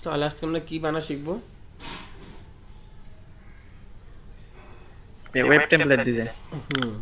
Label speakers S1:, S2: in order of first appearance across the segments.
S1: তাহলে আজকে আমরা কি বানা শিখবো?
S2: Web template design.
S1: হুম।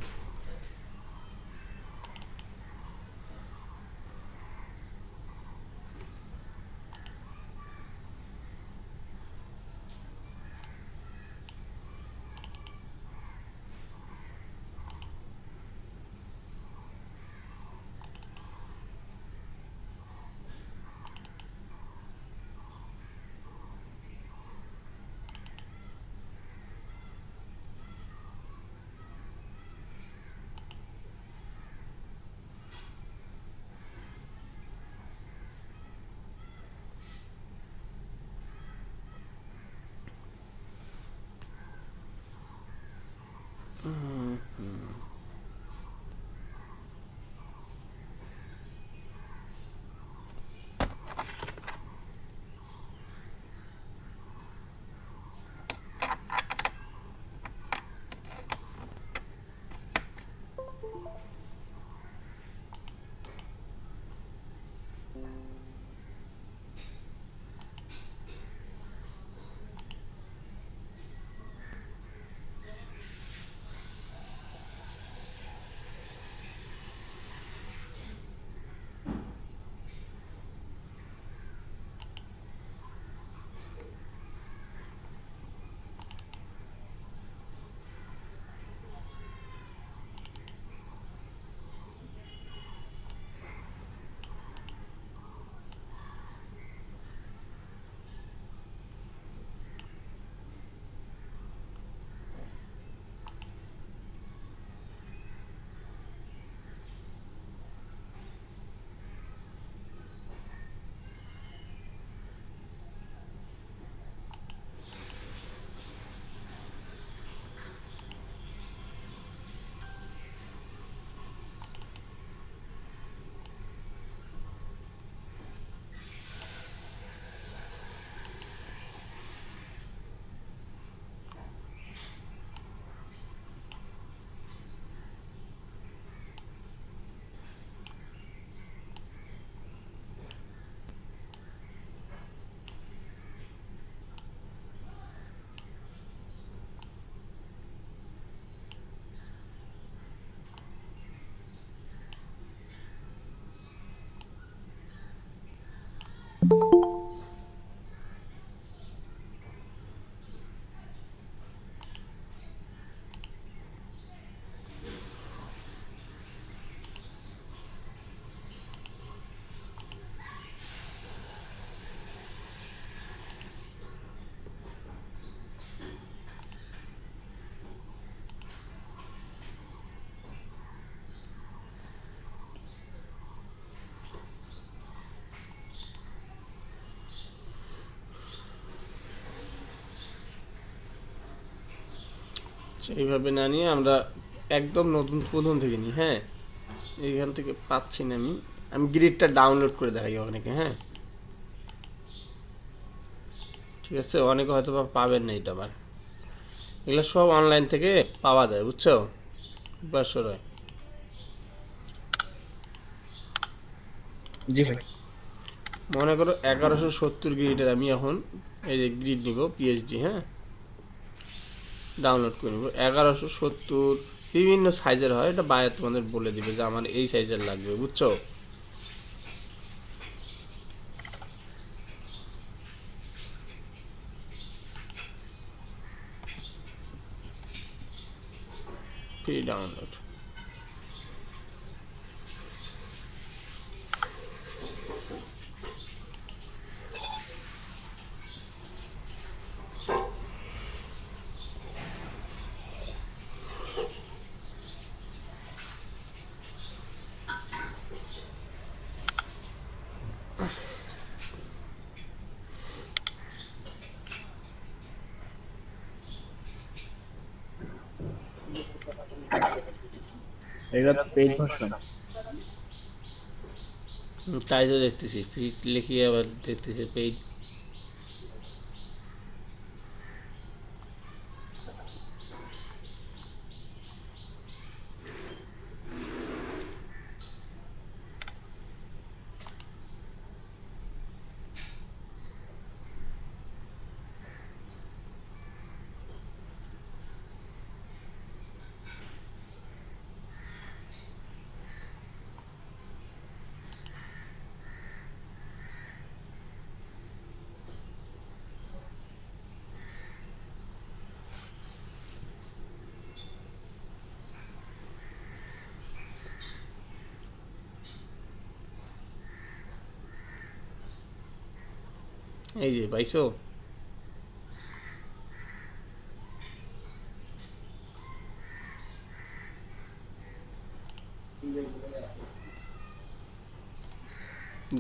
S1: এইভাবে না নিয়ে আমরা একদম নতুন প্রথম থেকে নিই। হ্যাঁ, এইখান থেকে পাচ্ছি না আমি। আমি গ্রিডটা ডাউনলোড করে দেখাই অনেকে। হ্যাঁ, ঠিক আছে, অনেকে হয়তো বা পাবেন না এটা আবার। এগুলো সব অনলাইন থেকে পাওয়া যায়, বুঝছো? বাসরায়
S2: জি ভাই।
S1: মনে করো 1170 গ্রিডের আমি এখন এই যে গ্রিড নিব পিএইচডি। হ্যাঁ, ডাউনলোড করে নিব 1170। বিভিন্ন সাইজের হয়, এটা বাইরে তোমাদের বলে দিবে যে আমার এই সাইজের লাগবে, বুঝছো? Free download.
S2: এগুলো তো পেইড ভার্সন।
S1: তাই তো দেখতেছি, ফ্রি লিখি আবার দেখতেছি পেইড। এই যে পাইছো?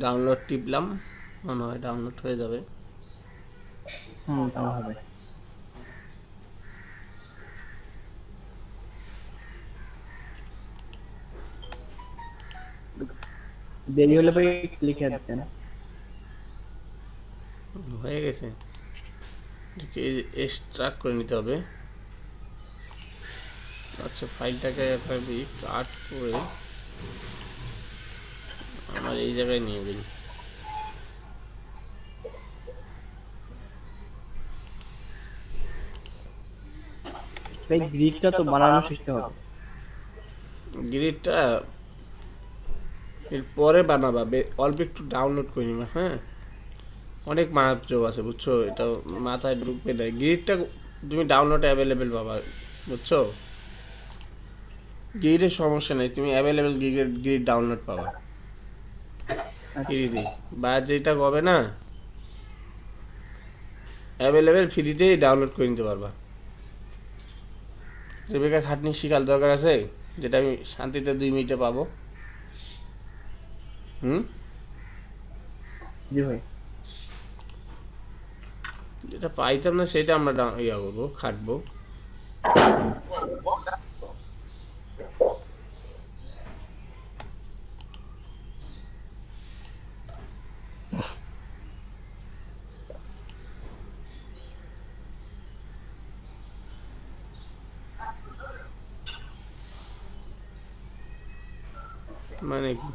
S1: ডাউনলোড টিপলাম, মনে হয় ডাউনলোড হয়ে যাবে।
S2: তাও হবে। দেরি হলে ভাই লিখে দেন।
S1: হয়ে গেছে, এক্সট্রাক্ট করে নিতে হবে। আচ্ছা, ফাইলটাকে একটা কাট করে আমার এই জায়গায় নিয়ে দিন।
S2: ভাই গ্রিডটা তো বানানো শিখতে হবে।
S1: গ্রিডটা এর পরে বানাবা, অল্প একটু ডাউনলোড করে নিবা। হ্যাঁ, অনেক মাপজোব আছে বুঝছো, এটা মাথায় ঢুকবে না। গ্রিডটা তুমি ডাউনলোড অ্যাভেলেবেল পাবা বুঝছো। গ্রিডের সমস্যা নেই, তুমি অ্যাভেলেবেল গ্রিড ডাউনলোড পাবা ফ্রিতে। বা যেটা হবে না অ্যাভেলেবেল, ফ্রিতেই ডাউনলোড করে নিতে পারবা। রেবেকা খাটনি শিখার দরকার আছে, যেটা আমি শান্তিতে 2 মিনিটে পাবো। হুম,
S2: জি ভাই।
S1: যেটা পাইতাম না সেটা আমরা ইয়া করবো, খাটবো। মানে কি?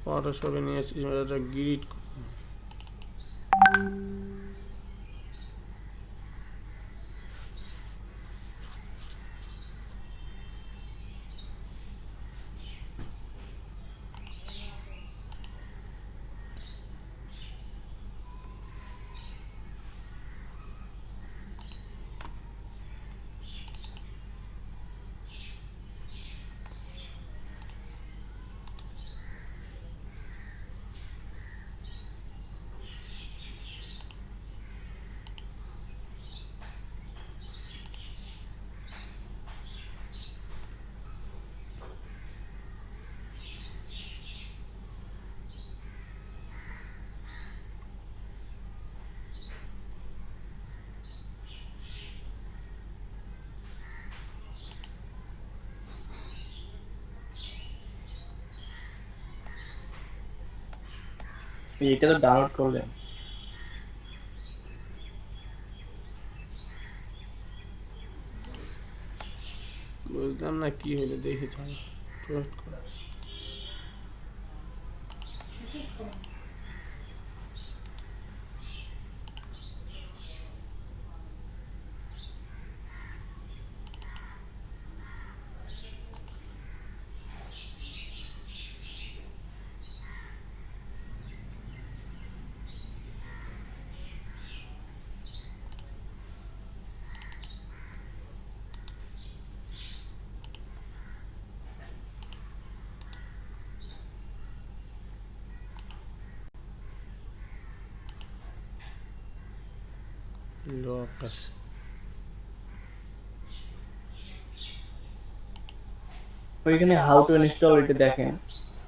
S1: ফটোশপে নিয়েছি গ্রিড।
S2: এটা তো ডাউনলোড করলেন।
S1: বুঝলাম না কি হলো, দেখি তাহলে। লক আছে।
S2: ওইখানে হাউ টু ইনস্টল এটা দেখেন।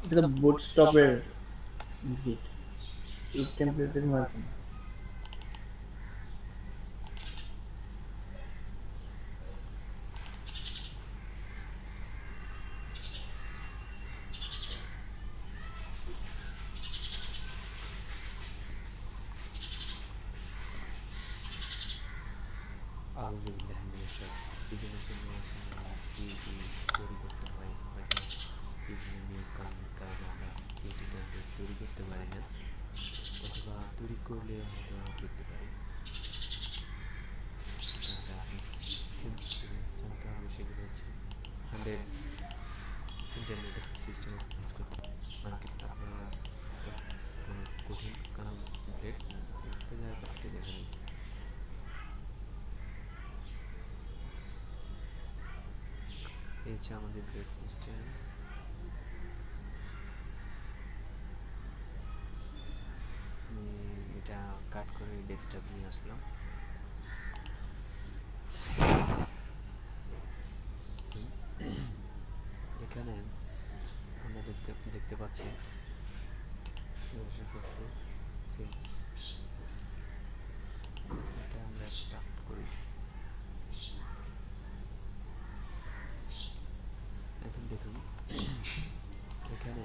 S2: এটা তো বুটস্ট্র্যাপের গ্রিড, এই টেমপ্লেটের মাধ্যমে।
S3: আউযুবিল্লাহি মিনাশ শাইতানির এজন্য কি তৈরি করতে হয়, হয়তো বিভিন্ন নিয়ম কানুনের কারণে আমরা PhD টেমপ্লেট তৈরি করতে পারি না, অথবা তৈরি করলে হয়তো করতে পারি। হচ্ছে আমাদের গ্রেড সিস্টেম। এটা কাট করে ডেস্কটপ নিয়ে আসলাম। এখানে আমরা দেখতে পাচ্ছি সূত্র। এটা আমরা স্টার্ট করি। এখন দেখুন এখানে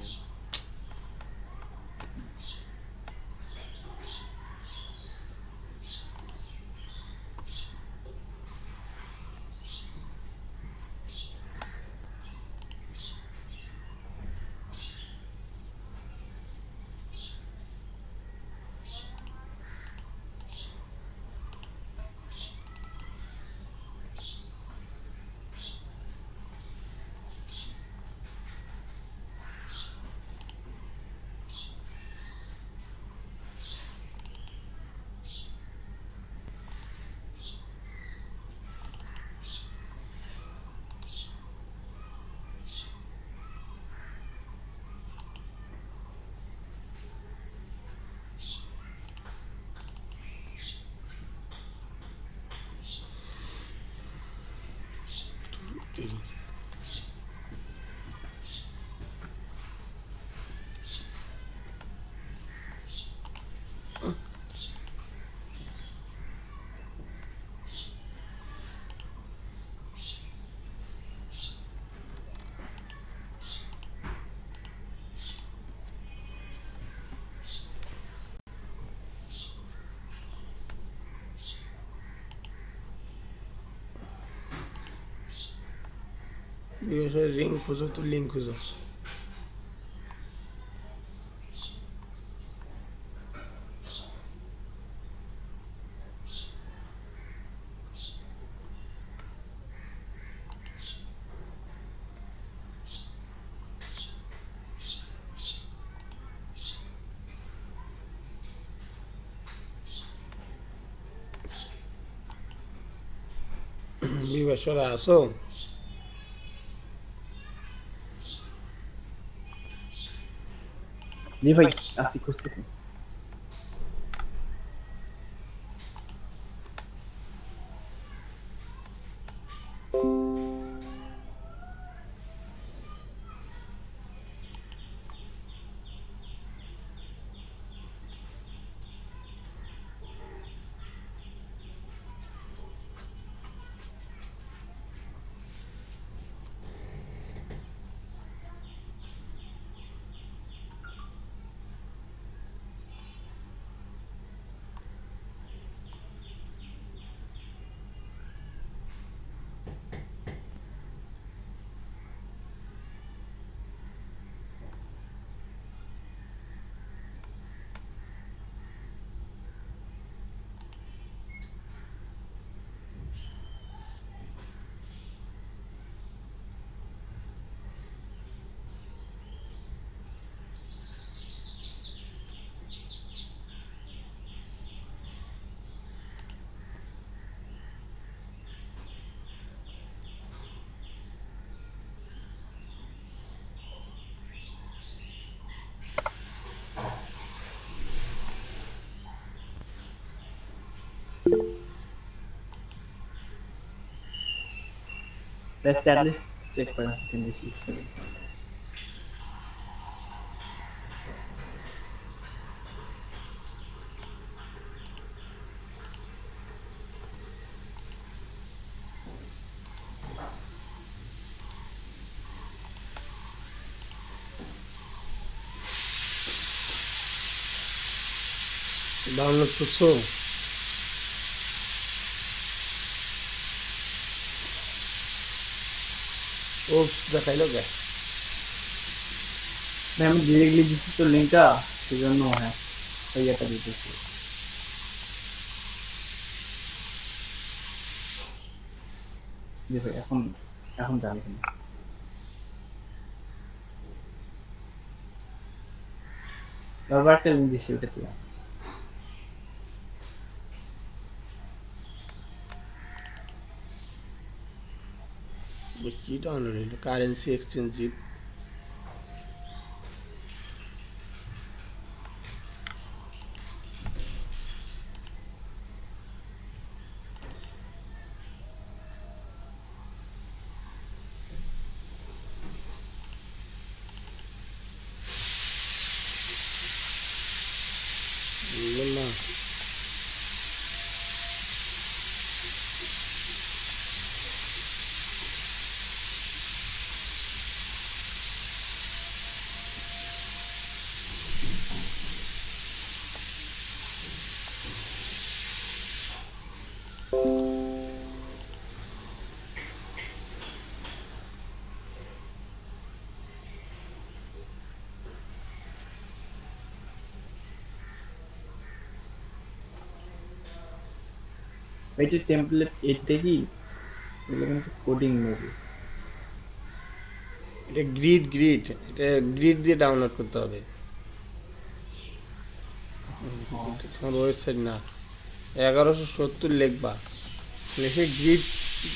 S1: রিং খুঁজো তো লিঙ্ক খুঁজো। বিবেশ্বরা আসো।
S2: জি ভাই আসি খুঁজতেছি। Let's at least check for in this.
S1: Download করছো? ওপস দেখাইলো কে?
S2: मैं हम डिरेक्टली दिसी तो लिंक का সেজন্য হ্যাঁ ওই এটা দিতেছি। জি ভাই এখন এখন জানি না বারবার একটা লিংক দিছি ওটাতে।
S1: কি ডাউনলোড হইলো? Currency exchange zip. না,
S2: এই যে টেমপ্লেট এটা কি, এগুলো কিন্তু কোডিং মেবি।
S1: এটা গ্রিড এটা গ্রিড দিয়ে ডাউনলোড করতে হবে। তোমার ওয়েবসাইট না, 1170 লিখবা, লিখে গ্রিড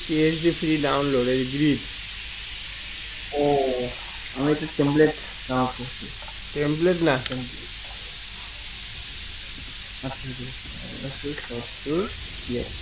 S1: পিএইচডি ফ্রি ডাউনলোড, এই গ্রিড।
S2: ও, আমি এটা টেমপ্লেট ডাউনলোড করছি।
S1: টেমপ্লেট না,
S2: টেমপ্লেট, আচ্ছা সফটওয়্যার, ইয়েস।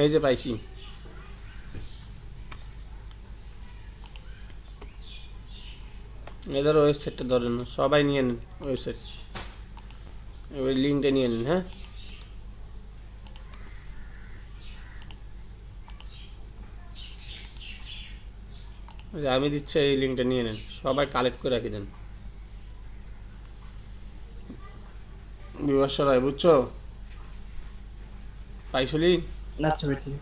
S1: এই যে পাইছি। এদের ওয়েবসাইটটা ধরেন না, সবাই নিয়ে নেন ওয়েবসাইট, ওই লিঙ্কটা নিয়ে নেন। হ্যাঁ, ওই যে আমি দিচ্ছি, এই লিঙ্কটা নিয়ে নেন, সবাই কালেক্ট করে রাখি দেন। বিভাস রায়, বুঝছো? পাইছো লিঙ্ক?
S2: আচ্ছা ভাই, ঠিক আছে,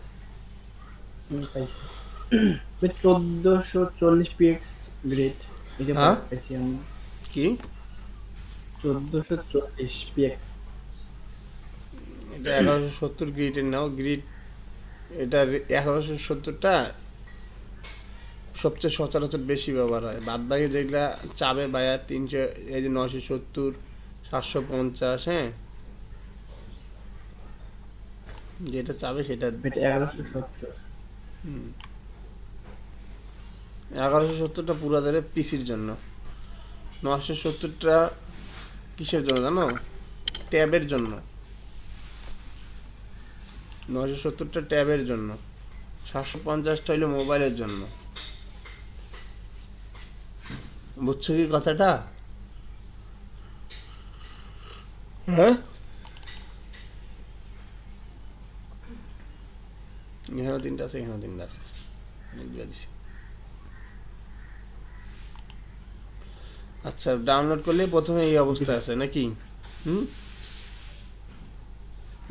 S2: পাইছি। 1440 পিএক্স গ্রেড, এটা
S1: হ্যাঁ?
S2: পাইছি আমি।
S1: কি
S2: 1440 পিএক্স।
S1: এটা 1170 গ্রিডের নাও, গ্রিড এটা 1170টা সবচেয়ে সচরাচর বেশি ব্যবহার হয়। বাদ বাকি যেগুলা চাবে বায়া 300, এই যে 970, 750, হ্যাঁ, যেটা চাবে সেটা।
S2: এটা 1170।
S1: 1170টা পুরো ধরে পিসির জন্য, 970টা কিসের জন্য জানো? ট্যাবের জন্য। 970টা ট্যাবের জন্য, 750টা হইলো মোবাইলের জন্য। বুঝছো কি কথাটা? হ্যাঁ, এখানেও 3টা আছে, এখানেও 3টা আছে, অনেকগুলো দিছি। আচ্ছা, ডাউনলোড করলে প্রথমে এই অবস্থা আছে নাকি? হুম,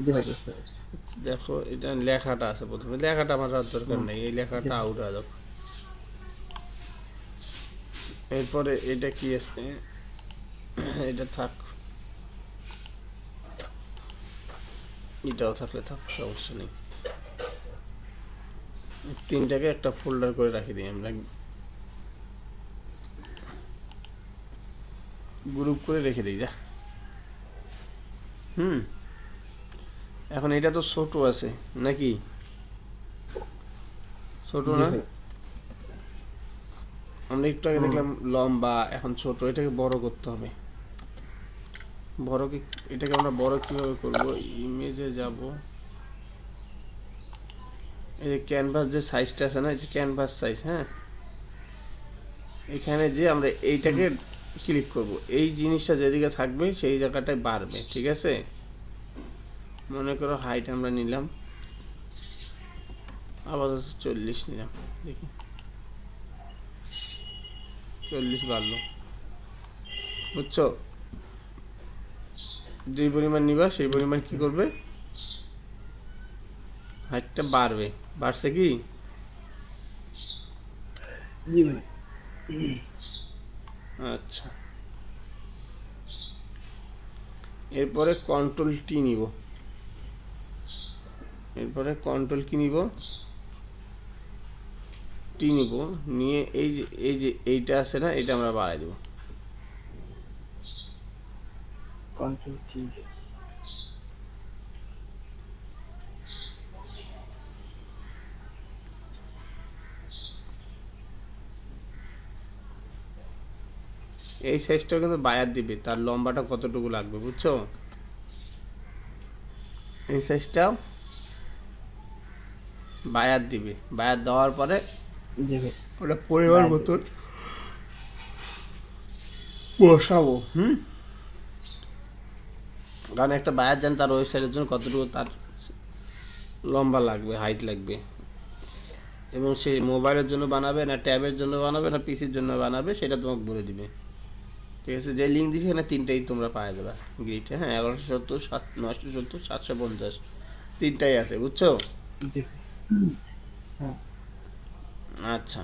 S2: জি ভাই বুঝতে পেরেছি।
S1: দেখো এটা লেখাটা আছে প্রথমে, লেখাটা আমার আর দরকার নেই, এই লেখাটা আউট হয়ে যাক। এরপরে এটা কি আছে, এটা থাক, এটাও থাকলে থাক, সমস্যা নেই। তিনটাকে একটা ফোল্ডার করে রাখি দিই আমরা, গ্রুপ করে রেখে দিই যা। হুম, এখন এটা তো ছোট আছে নাকি? ছোট
S2: জি
S1: না?
S2: ভাই।
S1: আমরা একটু আগে দেখলাম লম্বা, এখন ছোট, এটাকে বড় করতে হবে। বড় কি, এটাকে আমরা বড় কিভাবে করব? ইমেজে যাব, এই যে ক্যানভাস যে সাইজটা আছে না, এই যে ক্যানভাস সাইজ, হ্যাঁ, এখানে যে আমরা এইটাকে ক্লিক করব, এই জিনিসটা যেদিকে থাকবে সেই জায়গাটায় বাড়বে, ঠিক আছে? মনে করো হাইট আমরা নিলাম আপাতত 40 নিলাম, দেখি 40 বাড়লো, বুঝছো? যে পরিমাণ নিবা সেই পরিমাণ কি করবে, হাইটটা বাড়বে। বাড়ছে কি?
S2: জি ভাই।
S1: আচ্ছা, এরপরে কন্ট্রোল টি নিব, এরপরে কন্ট্রোল কি নিব, টি নিব, নিয়ে এই যে এইটা আছে না, এটা আমরা বাড়াই দেব।
S2: Control T.
S1: এই সাইজটা কিন্তু বায়ার দিবে, তার লম্বাটা কতটুকু লাগবে, বুঝছো? এই সাইজটা বায়ার দিবে, বায়ার দেওয়ার পরে
S2: জি ভাই।
S1: ওটা পরিমাণ
S2: বায়ার
S1: মতন বসাবো। কারণ একটা বায়ার জান তার ওয়েবসাইটের জন্য কতটুকু তার লম্বা লাগবে, হাইট লাগবে, এবং সে মোবাইলের জন্য বানাবে না ট্যাবের জন্য বানাবে না পিসির জন্য বানাবে সেটা তোমাকে বলে দিবে, ঠিক আছে? যে লিঙ্ক দিচ্ছি এখানে তিনটাই তোমরা পাওয়া যাবে গ্রিড, হ্যাঁ, 1170, 970, 750, তিনটাই আছে, বুঝছো?
S2: জি ভাই। হ্যাঁ।
S1: আচ্ছা,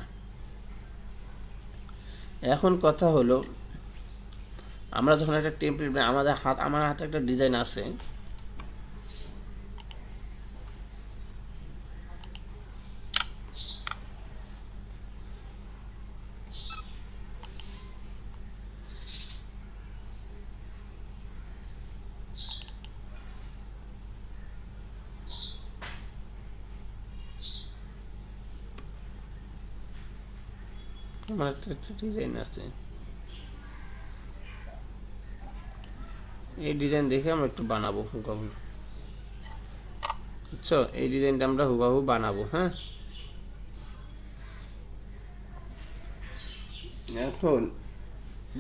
S1: এখন কথা হলো, আমরা যখন একটা টেমপ্লেট, আমার হাতে একটা ডিজাইন আছে, আমার একটা ডিজাইন আছে, এই ডিজাইন দেখে আমরা একটু বানাবো হুবহু, বুঝছো? এই ডিজাইনটা আমরা হুবহু বানাবো, হ্যাঁ। এখন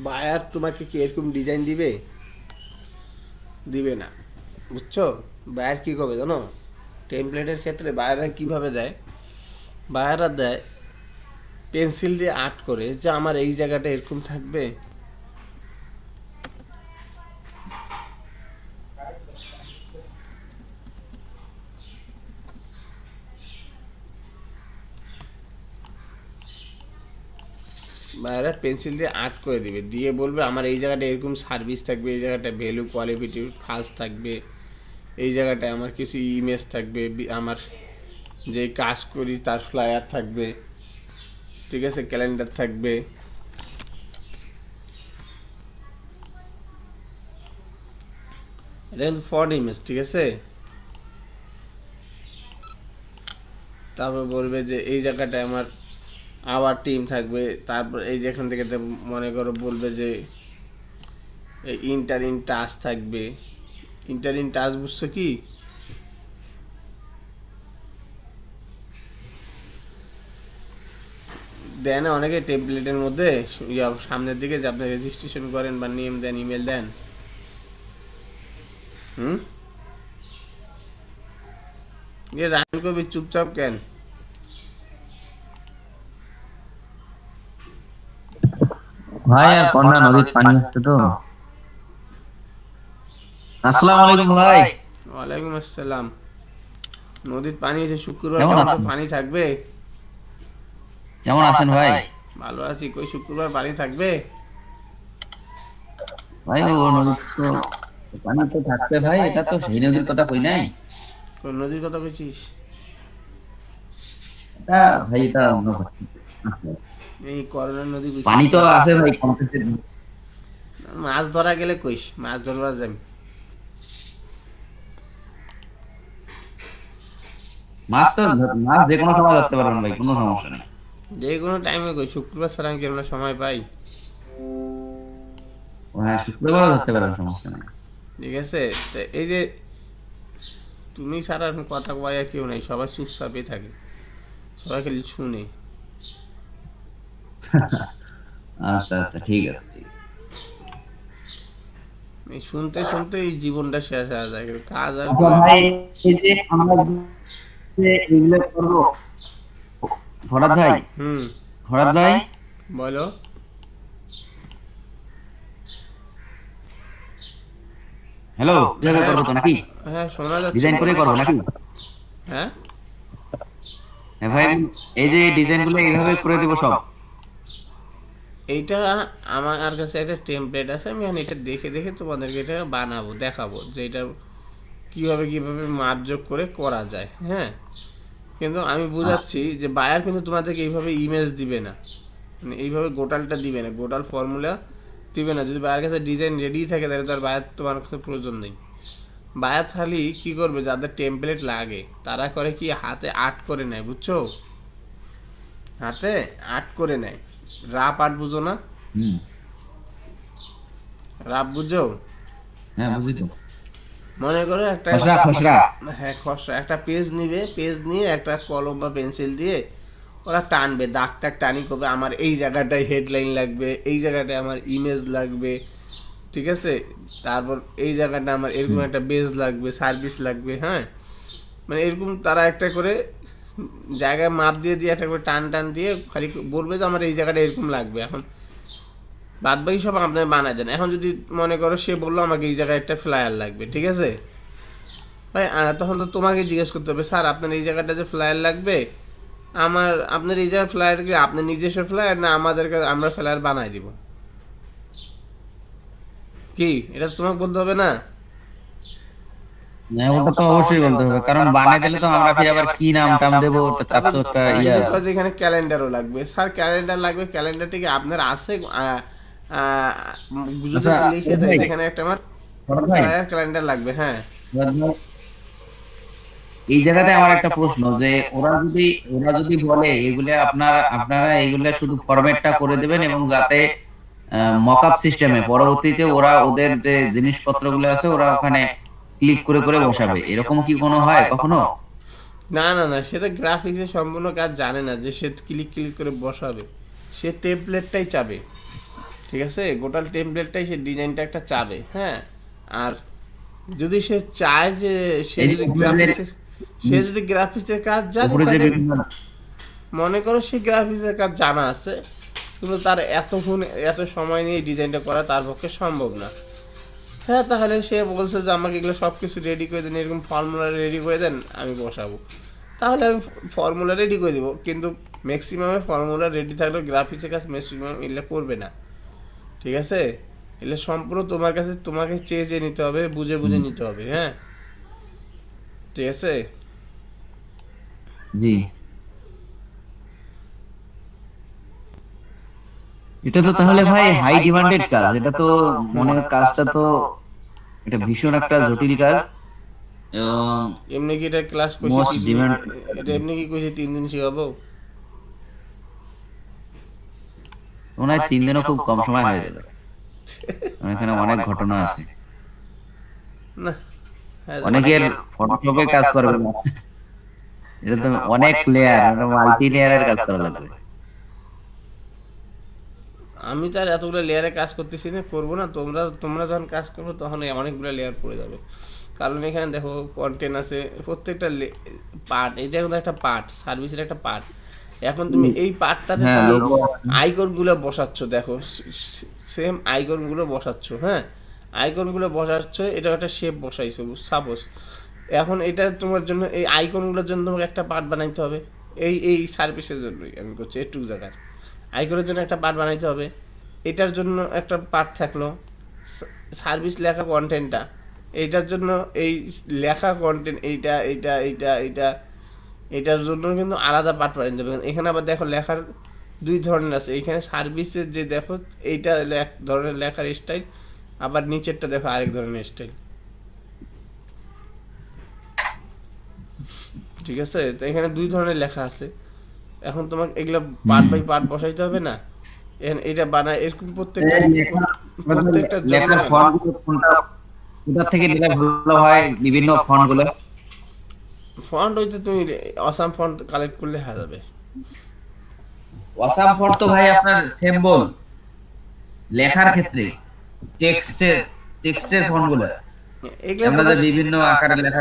S1: বায়ার তোমাকে কি এরকম ডিজাইন দিবে? দিবে না, বুঝছো? বায়ার কি করবে জানো? টেমপ্লেটের ক্ষেত্রে বায়াররা কিভাবে দেয়, বায়াররা দেয় পেন্সিল দিয়ে আর্ট করে, যে আমার এই জায়গাটা এরকম থাকবে, বায়াররা পেন্সিল দিয়ে আর্ট করে দিবে, দিয়ে বলবে আমার এই জায়গাটা এরকম সার্ভিস থাকবে, এই জায়গাটা ভ্যালু কোয়ালিটি ফাস্ট থাকবে, এই জায়গাটায় আমার কিছু ইমেজ থাকবে, আমার যে কাজ করি তার ফ্লায়ার থাকবে, ঠিক আছে, ক্যালেন্ডার থাকবে, এটা কিন্তু ফ্রন্ট ইমেজ, ঠিক আছে? তারপর বলবে যে এই জায়গাটায় আমার আওয়ার টিম থাকবে, তারপর এই যেখান থেকে মনে করো বলবে যে এই ইন্টার ইন টাচ থাকবে, ইন্টার ইন টাচ বুঝছো কি? দেয় না অনেকে টেমপ্লেটের মধ্যে সামনের দিকে যে আপনি রেজিস্ট্রেশন করেন বা নেম দেন, ইমেল দেন, রান কবি চুপচাপ কেন?
S4: ভাই আর কন্যা নদীর পানি আসছে তো। আসসালামু আলাইকুম ভাই,
S1: ওয়ালাইকুম আসসালাম। নদীর পানি এসে শুক্রবার
S4: কেমন
S1: পর্যন্ত
S4: আছেন?
S1: পানি থাকবে?
S4: কেমন আছেন ভাই?
S1: ভালো আছি, কই শুক্রবার পানি থাকবে?
S4: ভাই ও নদীর তো পানি তো থাকতে ভাই, এটা তো সেই নদীর কথা কই নাই।
S1: কোন নদীর কথা বলছিস?
S4: এটা ভাই এটা অন্য কথা।
S1: এই করোনা নদী
S4: পানি
S1: বুঝছিস?
S4: তো আছে ভাই কমপ্লিট।
S1: মাছ ধরা গেলে কইস, মাছ ধরবার যাই।
S4: মাছ যে কোনো সময় ধরতে পারবেন ভাই, কোনো সমস্যা নেই।
S1: যে কোনো টাইমে কই, শুক্রবার ছাড়া কি আমরা সময় পাই?
S4: হ্যাঁ শুক্রবারও ধরতে পারবেন, সমস্যা নেই।
S1: ঠিক আছে, তো এই যে তুমি ছাড়া এখন কথা কয় আর কেউ নাই, সবাই চুপচাপই থাকে, সবাই খালি শুনে।
S4: আচ্ছা আচ্ছা ঠিক আছে।
S1: এই শুনতে শুনতে এই জীবনটা শেষ হয়ে যায়, কিন্তু কাজ আর
S4: আচ্ছা
S1: করে না।
S4: ভাই, এই যে আমরা যে এগুলো করবো, ফরাদ ভাই,
S1: হুম,
S4: ফরাদ ভাই,
S1: বলো।
S4: হ্যালো, কিভাবে করবো তো নাকি?
S1: হ্যাঁ, শোনা যাচ্ছে,
S4: ডিজাইন করে
S1: বলো।
S4: করবো নাকি?
S1: হ্যাঁ,
S4: হ্যাঁ ভাই, এই যে ডিজাইন গুলো এইভাবে করে দিব সব।
S1: এইটা আমার কাছে একটা টেমপ্লেট আছে, আমি এখন এটা দেখে দেখে তোমাদেরকে এটা বানাবো, দেখাবো যে এটা কিভাবে কিভাবে মাপযোগ করে করা যায়। হ্যাঁ, কিন্তু আমি বুঝাচ্ছি যে বায়ার কিন্তু তোমাদেরকে এইভাবে ইমেজ দিবে না, মানে এইভাবে গোটালটা দিবে না, গোটাল ফর্মুলা দিবে না। যদি বায়ার কাছে ডিজাইন রেডি থাকে তাহলে তার বায়ার তোমার কাছে প্রয়োজন নেই। বায়ার খালি কি করবে, যাদের টেমপ্লেট লাগে তারা করে কি, হাতে আর্ট করে নেয়, বুঝছো? হাতে আর্ট করে নেয়। রাপ আর্ট বুঝো না?
S4: হুম,
S1: রাপ বুঝো?
S4: হ্যাঁ বুঝি তো।
S1: মনে করো একটা,
S4: খসড়া খসড়া।
S1: হ্যাঁ খসড়া একটা পেজ নিবে, পেজ নিয়ে একটা কলম বা পেন্সিল দিয়ে ওরা টানবে, দাগ টাগ টানি করবে, আমার এই জায়গাটায় হেডলাইন লাগবে, এই জায়গাটায় আমার ইমেজ লাগবে, ঠিক আছে, তারপর এই জায়গাটা আমার এরকম একটা বেজ লাগবে, সার্ভিস লাগবে। হ্যাঁ, মানে এরকম তারা একটা করে জায়গায় মাপ দিয়ে দিয়ে একটা করে টান টান দিয়ে খালি বলবে যে আমার এই জায়গাটা এরকম লাগবে। এখন বাদ বাকি সব আপনার বানায় দেন। এখন যদি মনে করো সে বললো আমাকে এই জায়গায় একটা ফ্লায়ার লাগবে, ঠিক আছে ভাই, তখন তো তোমাকে জিজ্ঞেস করতে হবে, স্যার আপনার এই জায়গাটা যে ফ্লায়ার লাগবে, আপনার এই জায়গায় ফ্লায়ার কি আপনার নিজস্ব ফ্লায়ার, না আমাদেরকে আমরা ফ্লায়ার বানাই দিব? কি এটা তোমাকে বলতে হবে না?
S4: হ্যাঁ ওটা তো অবশ্যই বলতে হবে, কারণ বানিয়ে দিলে তো আমরা ফির আবার কি নাম টাম দেবো, তার তো একটা ইয়ে
S1: যদি
S4: আছে।
S1: বলো যে এখানে ক্যালেন্ডারও লাগবে, স্যার ক্যালেন্ডার লাগবে, ক্যালেন্ডারটা কি আপনার আছে? যদি
S4: আচ্ছা
S1: লিখে দেয়
S4: ভাই,
S1: যেখানে একটা আমার
S4: ফরাদ ভাই,
S1: ফ্লায়ার ক্যালেন্ডার লাগবে। হ্যাঁ,
S4: ফরাদ ভাই, এই জায়গাটায় আমার একটা প্রশ্ন যে ওরা যদি বলে এগুলা আপনারা এগুলা শুধু ফরম্যাটটা করে দেবেন এবং যাতে মকআপ সিস্টেমে পরবর্তীতে ওরা ওদের যে জিনিসপত্রগুলো আছে ওরা ওখানে ক্লিক করে করে বসাবে, এরকম কি কোনো হয় কখনো?
S1: না না না, সে তো গ্রাফিক্সের সম্পূর্ণ কাজ জানে না যে সে ক্লিক ক্লিক করে বসাবে, সে টেমপ্লেটটাই চাবে, ঠিক আছে, গোটাল টেমপ্লেটটাই সে ডিজাইনটা একটা চাবে। হ্যাঁ, আর যদি সে চায় যে সে
S4: এই যে
S1: যদি
S4: উপরে
S1: গ্রাফিক্সের কাজ জানে,
S4: উপরে যে
S1: তাহলে
S4: বিভিন্ন
S1: মনে করো সে গ্রাফিক্সের কাজ জানা আছে, কিন্তু তার এত সময় নিয়ে ডিজাইনটা করা তার পক্ষে সম্ভব না। হ্যাঁ, তাহলে সে বলছে যে আমাকে এগুলো সব কিছু রেডি করে দেন, এরকম ফর্মুলা রেডি করে দেন, আমি বসাবো, তাহলে আমি ফর্মুলা রেডি করে দেবো। কিন্তু ম্যাক্সিমামে ফর্মুলা রেডি থাকলেও গ্রাফিক্সের কাজ ম্যাক্সিমাম এগুলো করবে না, ঠিক আছে? এগুলো সম্পূর্ণ তোমার কাছে, তোমাকে চেয়ে নিতে হবে, বুঝে বুঝে নিতে হবে। হ্যাঁ, ঠিক আছে।
S4: জি, এটা তো তাহলে ভাই হাই ডিমান্ডেড কাজ, এটা তো মনে হয় কাজটা তো এটা ভীষণ একটা জটিল কাজ এবং
S1: এমনি কি এটা ক্লাস করছি
S4: মোস্ট
S1: 3 দিন,
S4: ডিমান্ড।
S1: এটা এমনি কি করছি 3 দিন শিখাবো?
S4: মনে হয় 3 দিনও খুব কম সময় হয়ে যাবে, এখানে অনেক ঘটনা আছে,
S1: না, হ্যাঁ,
S4: অনেকের ফটোশপে কাজ করবে না, এটা তো অনেক লেয়ার, মাল্টি লেয়ারের কাজ করা লাগবে।
S1: আমি তো আর এতগুলো লেয়ারে কাজ করতেছি না, করবো না। তোমরা যখন কাজ করবো তখন এই অনেকগুলো লেয়ার পড়ে যাবে, কারণ এখানে দেখো কন্টেন্ট আছে, প্রত্যেকটা পার্ট, এটা কিন্তু একটা পার্ট, সার্ভিসের একটা পার্ট। এখন তুমি এই পার্টটাতে
S4: হ্যাঁ,
S1: তুমি
S4: logo
S1: আইকনগুলো বসাচ্ছ, দেখো সেম আইকনগুলো বসাচ্ছ, হ্যাঁ আইকনগুলো বসাচ্ছ, এটা একটা শেপ বসাইছো সাপোজ। এখন এটা তোমার জন্য এই আইকনগুলোর জন্য তোমাকে একটা পার্ট বানাইতে হবে, এই সার্ভিসের জন্যই আমি করছি একটু জায়গার আইকনের জন্য একটা পার্ট বানাইতে হবে, এটার জন্য একটা পার্ট থাকলো, সার্ভিস লেখা কন্টেন্টটা এইটার জন্য এই লেখা কন্টেন্ট এইটা এইটা এইটা এইটা এটার জন্য কিন্তু আলাদা পার্ট বানিয়ে দেবে। এখানে আবার দেখো লেখার দুই ধরনের আছে, এইখানে সার্ভিসের যে দেখো এইটা হলো এক ধরনের লেখার স্টাইল, আবার নিচেরটা দেখো আরেক ধরনের স্টাইল, ঠিক আছে? তো এখানে দুই ধরনের লেখা আছে, এখন তোমাকে এগুলো পার্ট বাই পার্ট বসাইতে হবে না, এটা বানায় এরকম প্রত্যেকটা প্রত্যেকটা জন্য
S4: লেখার ফন্টগুলো কোথা থেকে নিলে ভালো হয়, বিভিন্ন ফন্টগুলো?
S1: ফন্ট হইতে তুমি অসাম ফন্ট কালেক্ট করলে হয়ে যাবে।
S4: ওয়াসাম ফন্ট তো ভাই আপনার সিম্বল লেখার ক্ষেত্রে টেক্সটের ফন্টগুলো
S1: এগুলো
S4: আমাদের বিভিন্ন আকারে লেখা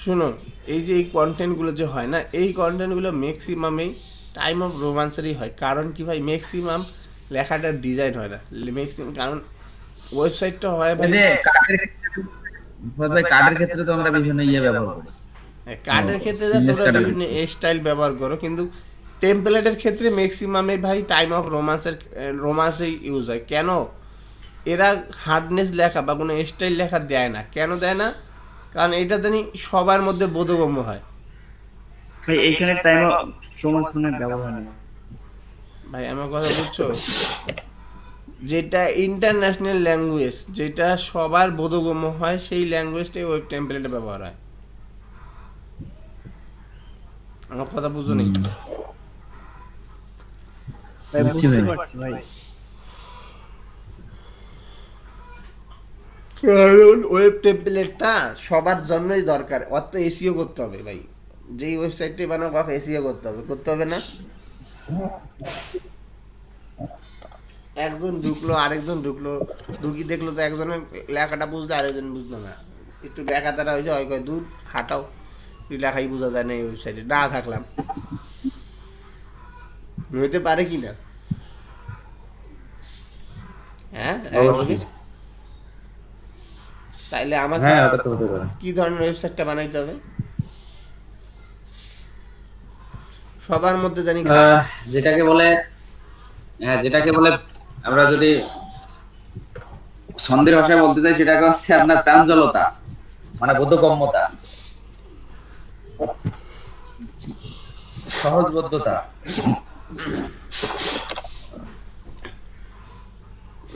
S1: শুনো, এই যে এই কন্টেন্টগুলো যে হয় না, এই কন্টেন্টগুলো ম্যাক্সিমামই টাইম অফ রোমান্সেরই হয়। কারণ কি ভাই, ম্যাক্সিমাম লেখাটার ডিজাইন হয় না ম্যাক্সিমাম, কারণ ওয়েবসাইটটা হয় ভাই,
S4: যে কার্ডের ক্ষেত্রে তো আমরা বিভিন্ন ব্যবহার করি।
S1: কার্ডের ক্ষেত্রে যা তোমরা বিভিন্ন স্টাইল ব্যবহার করো, কিন্তু টেমপ্লেটের ক্ষেত্রে ম্যাক্সিমামে ভাই টাইম অফ রোমান্সেই ইউজ হয়। কেন? এরা হার্ডনেস লেখা বা কোনো স্টাইল লেখা দেয় না। কেন দেয় না? কারণ এটা জানি সবার মধ্যে বোধগম্য হয়।
S2: ভাই এইখানে টাইম রোমান্স মানে ব্যবহার নেই
S1: ভাই আমার কথা বুঝছো? যেটা ইন্টারন্যাশনাল ল্যাঙ্গুয়েজ, যেটা সবার বোধগম্য হয়, সেই ল্যাঙ্গুয়েজটাই ওয়েব টেমপ্লেটে ব্যবহার হয়। আমার কথা বুঝো নি?
S2: ভাই বুঝতে পারছি ভাই।
S1: কারণ ওয়েব টেমপ্লেটটা সবার জন্যই দরকার, অত এসিও করতে হবে ভাই, যেই ওয়েবসাইটটি বানাবো এসিও করতে হবে না? একজন ঢুকলো আরেকজন ঢুকলো, ঢুকি দেখলো তো একজনের লেখাটা বুঝলো আরেকজন বুঝলো না, একটু দেখা তারা হয়েছে, হয় কয় দূর হাঁটাও, লেখাই বোঝা যায় না এই ওয়েবসাইটে, না থাকলাম। হইতে পারে কি না? হ্যাঁ তাইলে আমার কি ধরনের ওয়েবসাইটটা বানাইতে হবে? সবার মধ্যে জানি
S4: যেটাকে বলে আমরা যদি ছন্দের ভাষায় বলতে চাই, সেটাকে হচ্ছে আপনার প্রাঞ্জলতা, মানে বোধগম্যতা, সহজবোধ্যতা।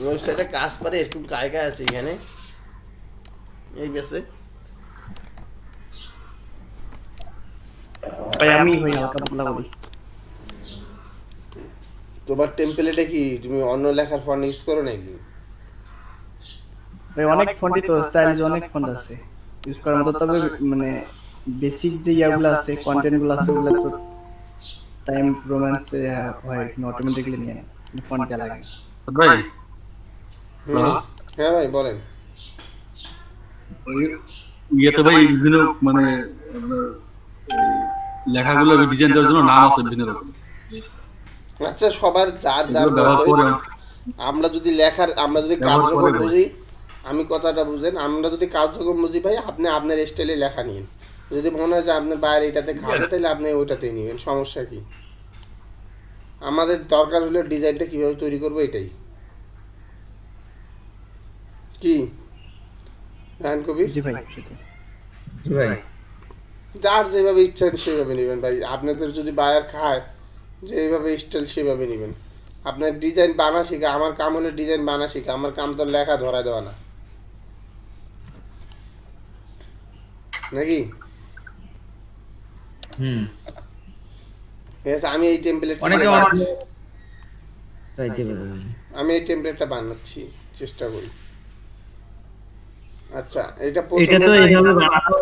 S1: ওয়েবসাইটে কাজ পারে এরকম জায়গা আছে এখানে, এই গেছে
S2: ভাই আমি ভাই হালকা পাতলা বলি।
S1: তোমার টেমপ্লেটে কি তুমি অন্য লেখার ফন্ট ইউজ করো নাকি?
S2: ভাই অনেক ফন্টই তো স্টাইল, অনেক ফন্ট আছে ইউজ করার মতো, তবে মানে বেসিক যে ইয়াগুলো আছে, কন্টেন্টগুলো আছে, ওগুলো তো টাইম রোম্যান্সে হয় অটোমেটিক্যালি নিয়ে ফন্ট দেওয়া লাগে।
S5: ভাই
S1: হ্যাঁ ভাই বলেন।
S5: ইয়েতে ভাই বিভিন্ন মানে লেখাগুলো ডিজাইন দেওয়ার জন্য নাম আছে বিভিন্ন রকম।
S1: আচ্ছা সবার যার যার আমরা যদি কার্যক্রম বুঝি, আমি কথাটা বুঝেন, আমরা যদি কার্যক্রম বুঝি ভাই, আপনি আপনার স্টাইলে লেখা নিন, যদি মনে হয় যে আপনার বাইরে এটাতে খাবে তাহলে আপনি ওইটাতেই নেবেন, সমস্যা কি? আমাদের দরকার হলে ডিজাইনটা কিভাবে তৈরি করবো এটাই। কি রায়ন কবির?
S2: জি ভাই সেটাই।
S4: জি ভাই,
S1: যার যেভাবে ইচ্ছা সেভাবে নেবেন ভাই, আপনাদের যদি বায়ার খায় যেভাবে স্টাইল সেভাবে নেবেন। আপনার ডিজাইন বানা শিখা, আমার কাম হলো ডিজাইন বানা শিখা, আমার কাম তো লেখা ধরা দেওয়া না, নাকি? ঠিক আছে, আমি এই টেমপ্লেটটা বানাচ্ছি, চেষ্টা করি। আচ্ছা এটা
S4: তো এইভাবে বানানো,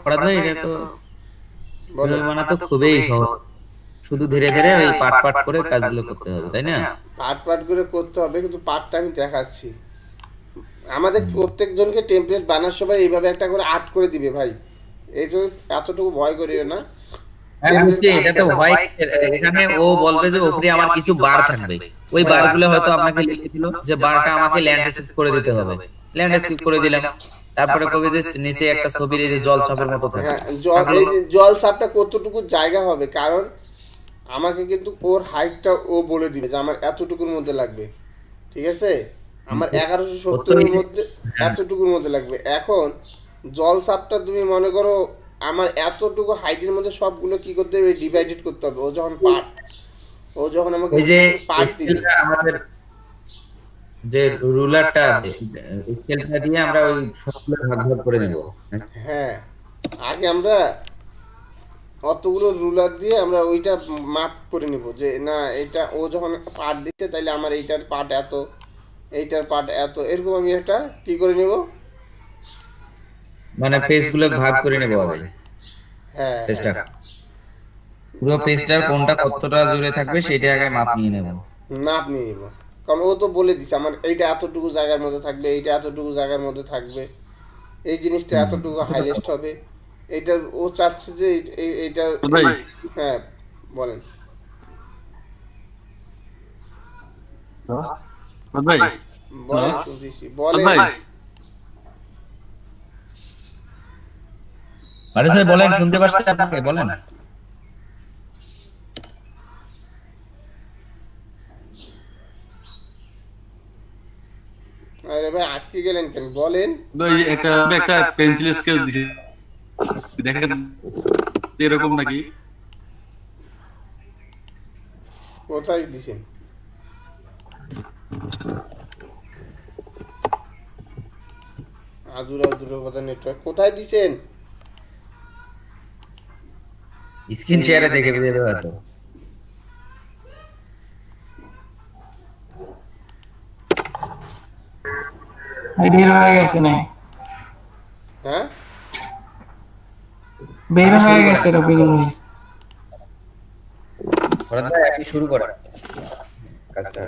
S4: ফরাদ ভাই এটা তো বানানো খুবই সহজ, শুধু ধীরে ধীরে ওই পার্ট পার্ট করে কাজগুলো করতে হবে, তাই না?
S1: পার্ট করে করতে হবে, কিন্তু পার্টটা আমি দেখাচ্ছি। আমাদের প্রত্যেকজনকে টেমপ্লেট বানার সময় এইভাবে একটা করে আর্ট করে দিবে ভাই, এই তো এতটুকু ভয় করিও না।
S4: আমি বুঝছি এটা তো হোয়াইট, এখানে ও বলবে যে উপরে আমার কিছু বার থাকবে, ওই বারগুলো হয়তো আপনাকে লিখে দিল যে বারটা আমাকে ল্যান্ডস্কেপ করে দিতে হবে, ল্যান্ডস্কেপ করে দিলাম, তারপরে কবে যে নিচে একটা ছবির এই যে জল ছবির মতো থাকে
S1: হ্যাঁ, জল এই যে জল সাপটা কতটুকু জায়গা হবে, কারণ আমাকে কিন্তু ওর হাইটটা ও বলে দিবে যে আমার এতটুকুর মধ্যে লাগবে, ঠিক আছে, আমার 1170-এর মধ্যে এতটুকুর মধ্যে লাগবে। এখন জল সাপটা তুমি মনে করো আমার এতটুকু হাইটের মধ্যে সবগুলো কি করতে হবে, ডিভাইডেড করতে হবে। ও যখন আমাকে
S4: ওই যে
S1: পার্ট দিবে,
S4: স্কেলটা আমাদের যে রুলারটা আছে, স্কেলটা দিয়ে আমরা ওই সবগুলো ভাগ ভাগ করে নেব।
S1: হ্যাঁ, আগে আমরা অতগুলো রুলার দিয়ে আমরা ওইটা মাপ করে নিব যে না এটা ও যখন পার্ট দিচ্ছে তাইলে আমার এইটার পার্ট এত, এইটার পার্ট এত, এরকম আমি একটা কি করে নিব।
S4: মানে পেজগুলো ভাগ করে নেব আগে,
S1: হ্যাঁ
S4: পেজটা পুরো পেজটার কোনটা কতটা জুড়ে থাকবে সেটা আগে মাপ নিয়ে নেব।
S1: মাপ নিয়ে নিব, কারণ ও তো বলে দিচ্ছে আমার এইটা এতটুকু জায়গার মধ্যে থাকবে, এইটা এতটুকু জায়গার মধ্যে থাকবে, এই জিনিসটা এতটুকু হাইলাইট হবে, এইটা ও চাচ্ছে যে এইটা
S5: ভাই।
S1: হ্যাঁ বলেন।
S5: ভাই
S1: বলেন শুনতেছি, বলেন।
S5: ভাই
S4: আরে স্যার বলেন, শুনতে পাচ্ছি আপনাকে, বলেন।
S1: আরে ভাই আটকে গেলেন কেন, বলেন।
S5: ভাই একটা একটা পেন্সিল স্কেচ দিছি, দেখেন এরকম নাকি?
S1: কোথায় দিছেন? আদুরা আদুরা কথা নেটওয়ার্ক কোথায় দিছেন?
S4: স্ক্রিন শেয়ারে দেখে দিয়ে দেবো তো।
S6: বের হয়ে গেছে না,
S1: হ্যাঁ
S6: বের হয়ে গেছে রবিউল ভাই।
S4: ফরাদ ভাই আপনি শুরু করেন কাজটা।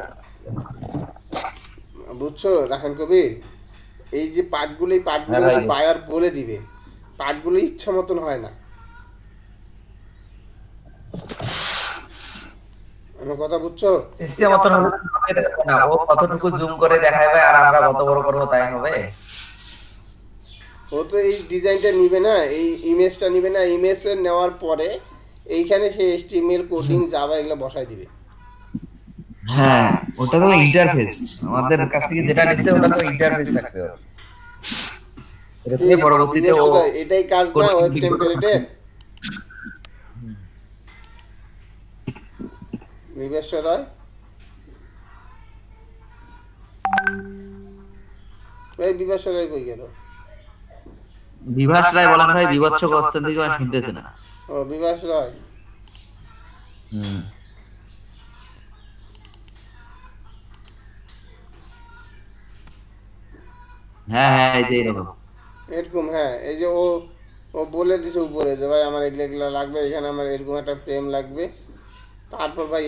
S1: বুঝছো রাখান কবির, এই যে পার্টগুলো, এই পার্টগুলো
S4: হ্যাঁ ভাই।
S1: বায়ার বলে দিবে, পার্টগুলো ইচ্ছা মতন হয় না। আমার কথা বুঝছো?
S4: ইচ্ছে মতন হলে না, ও কতটুকু জুম করে দেখায় ভাই, আর আমরা কত বড় করব তাই হবে।
S1: ও তো এই ডিজাইনটা নিবে না, এই ইমেজটা নিবে না, ইমেজ নেওয়ার পরে এইখানে সে HTML কোডিং জাভা এগুলো বসাই দিবে।
S4: হ্যাঁ, ওটা তো ইন্টারফেস, আমাদের কাছ থেকে যেটা নিচ্ছে ওটা তো ইন্টারফেস থাকবে ওর। এটা
S1: কি
S4: থেকে পরবর্তীতে ও
S1: বিবেচনা, এটাই কাজ না ওয়েব টেমপ্লেটের? বিবেচনা রয় ভাই, বিবেচনা রয় কই গেল?
S4: বিভাস রায় বলেন ভাই, বিভৎস করছেন দিকে আমি শুনতেছি না।
S1: ও বিভাস রয়,
S4: হুম। হ্যাঁ হ্যাঁ, এই যে এরকম।
S1: এরকম হ্যাঁ, এই যে ও ও বলে দিছে উপরে যে ভাই আমার এগুলো এগুলো লাগবে, এখানে আমার এরকম একটা ফ্রেম লাগবে, তারপর ভাই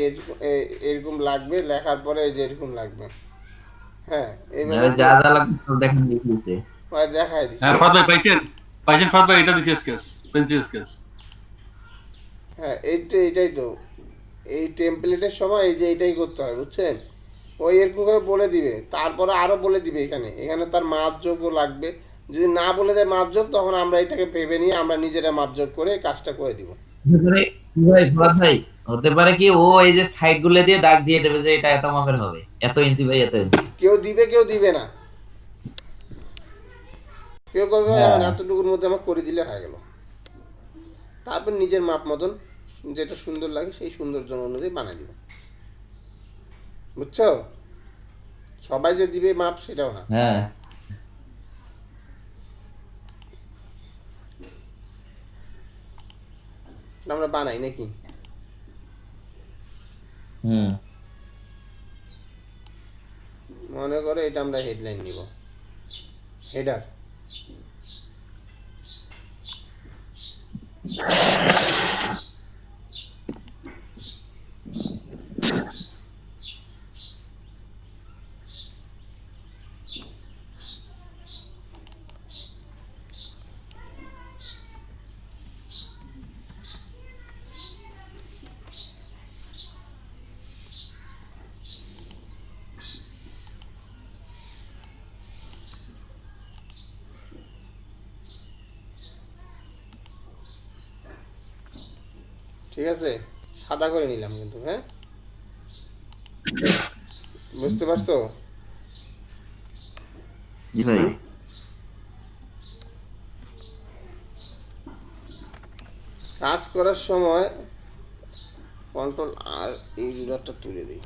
S1: এরকম লাগবে, লেখার পরে এই যে এরকম লাগবে। হ্যাঁ এইভাবে
S4: যা যা লাগবে সব দেখেন লিখতে।
S1: ভাই দেখাই দিছে।
S5: হ্যাঁ ফরাদ ভাই পাইছেন, ফরাদ ভাই এটা দিছি স্কেচ, পেন্সিল স্কেচ।
S1: হ্যাঁ এইটাই তো, এই টেমপ্লেটের সময় এই যে এইটাই করতে হয়, বুঝছেন? ওই এরকম করে বলে দিবে, তারপরে আরো বলে দিবে এখানে এখানে তার মাপযোগও লাগবে। যদি না বলে দেয় মাপযোগ, তখন আমরা এটাকে ভেবে নিয়ে আমরা নিজেরা মাপযোগ করে কাজটা করে দিব।
S4: ভাই ভাই ফরাদ ভাই, হতে পারে কি ও এই যে সাইড গুলো দিয়ে দাগ দিয়ে দেবে যে এটা এত মাপের হবে, এত ইঞ্চি বাই এত ইঞ্চি।
S1: কেউ দিবে কেউ দিবে না, কেউ কবে
S4: হ্যাঁ।
S1: আমার এতটুকুর মধ্যে আমার করে দিলে হয়ে গেল। তারপর নিজের মাপ মতন যেটা সুন্দর লাগে সেই সৌন্দর্য অনুযায়ী বানিয়ে দিব, বুঝছো? সবাই যে দিবে মাপ সেটাও না।
S4: হ্যাঁ
S1: আমরা বানাই নাকি?
S4: হুম।
S1: মনে করো এটা আমরা হেডলাইন নিব, হেডার। ঠিক আছে, সাদা করে নিলাম কিন্তু, হ্যাঁ বুঝতে পারছো?
S4: জি ভাই।
S1: কাজ করার সময় কন্ট্রোল আর এই রুলারটা তুলে দিই।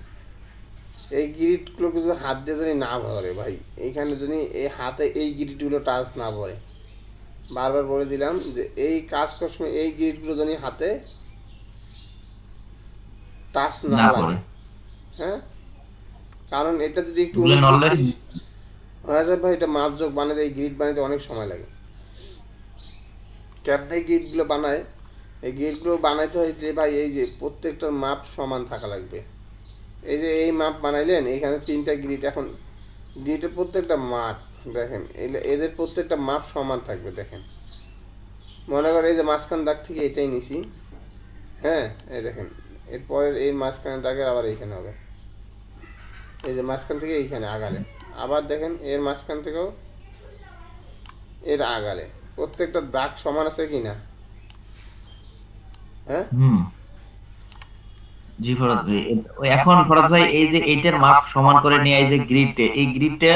S1: এই গ্রিডগুলো কিন্তু হাত দিয়ে যদি না ভরে ভাই, এইখানে যদি এই হাতে এই গ্রিডগুলো টাচ না ভরে, বারবার বলে দিলাম যে এই কাজ করার সময় এই গ্রিডগুলো যদি হাতে টাচ না
S4: না
S1: লাগে,
S4: করে।
S1: হ্যাঁ, কারণ এটা যদি একটু
S4: এগুলো নড়লে
S1: হয়ে যায় ভাই, এটা মাপযোগ বানাতে, এই গ্রিড বানাতে অনেক সময় লাগে। ক্যাপ দিয়ে গ্রিডগুলো বানায়, এই গ্রিডগুলো বানাইতে হয় যে ভাই এই যে প্রত্যেকটার মাপ সমান থাকা লাগবে। এই যে এই মাপ বানাইলেন, এইখানে 3টা গ্রিড, এখন গ্রিডের প্রত্যেকটা মাপ দেখেন, এদের প্রত্যেকটা মাপ সমান থাকবে। দেখেন মনে করেন এই যে মাঝখান দাগ থেকে এটাই নিছি, হ্যাঁ, এই দেখেন এরপরের এই মাঝখান দাগের আবার এইখানে হবে, এই যে মাঝখান থেকে এইখানে আগালে, আবার দেখেন এর মাঝখান থেকেও এর আগালে, প্রত্যেকটা দাগ সমান আছে কি না? হ্যাঁ,
S4: জি ফরাদ ভাই। এখন ফরাদ ভাই এই যে এইটার মাপ সমান করে নিয়ে এই যে গ্রিডটা, এই গ্রিডটা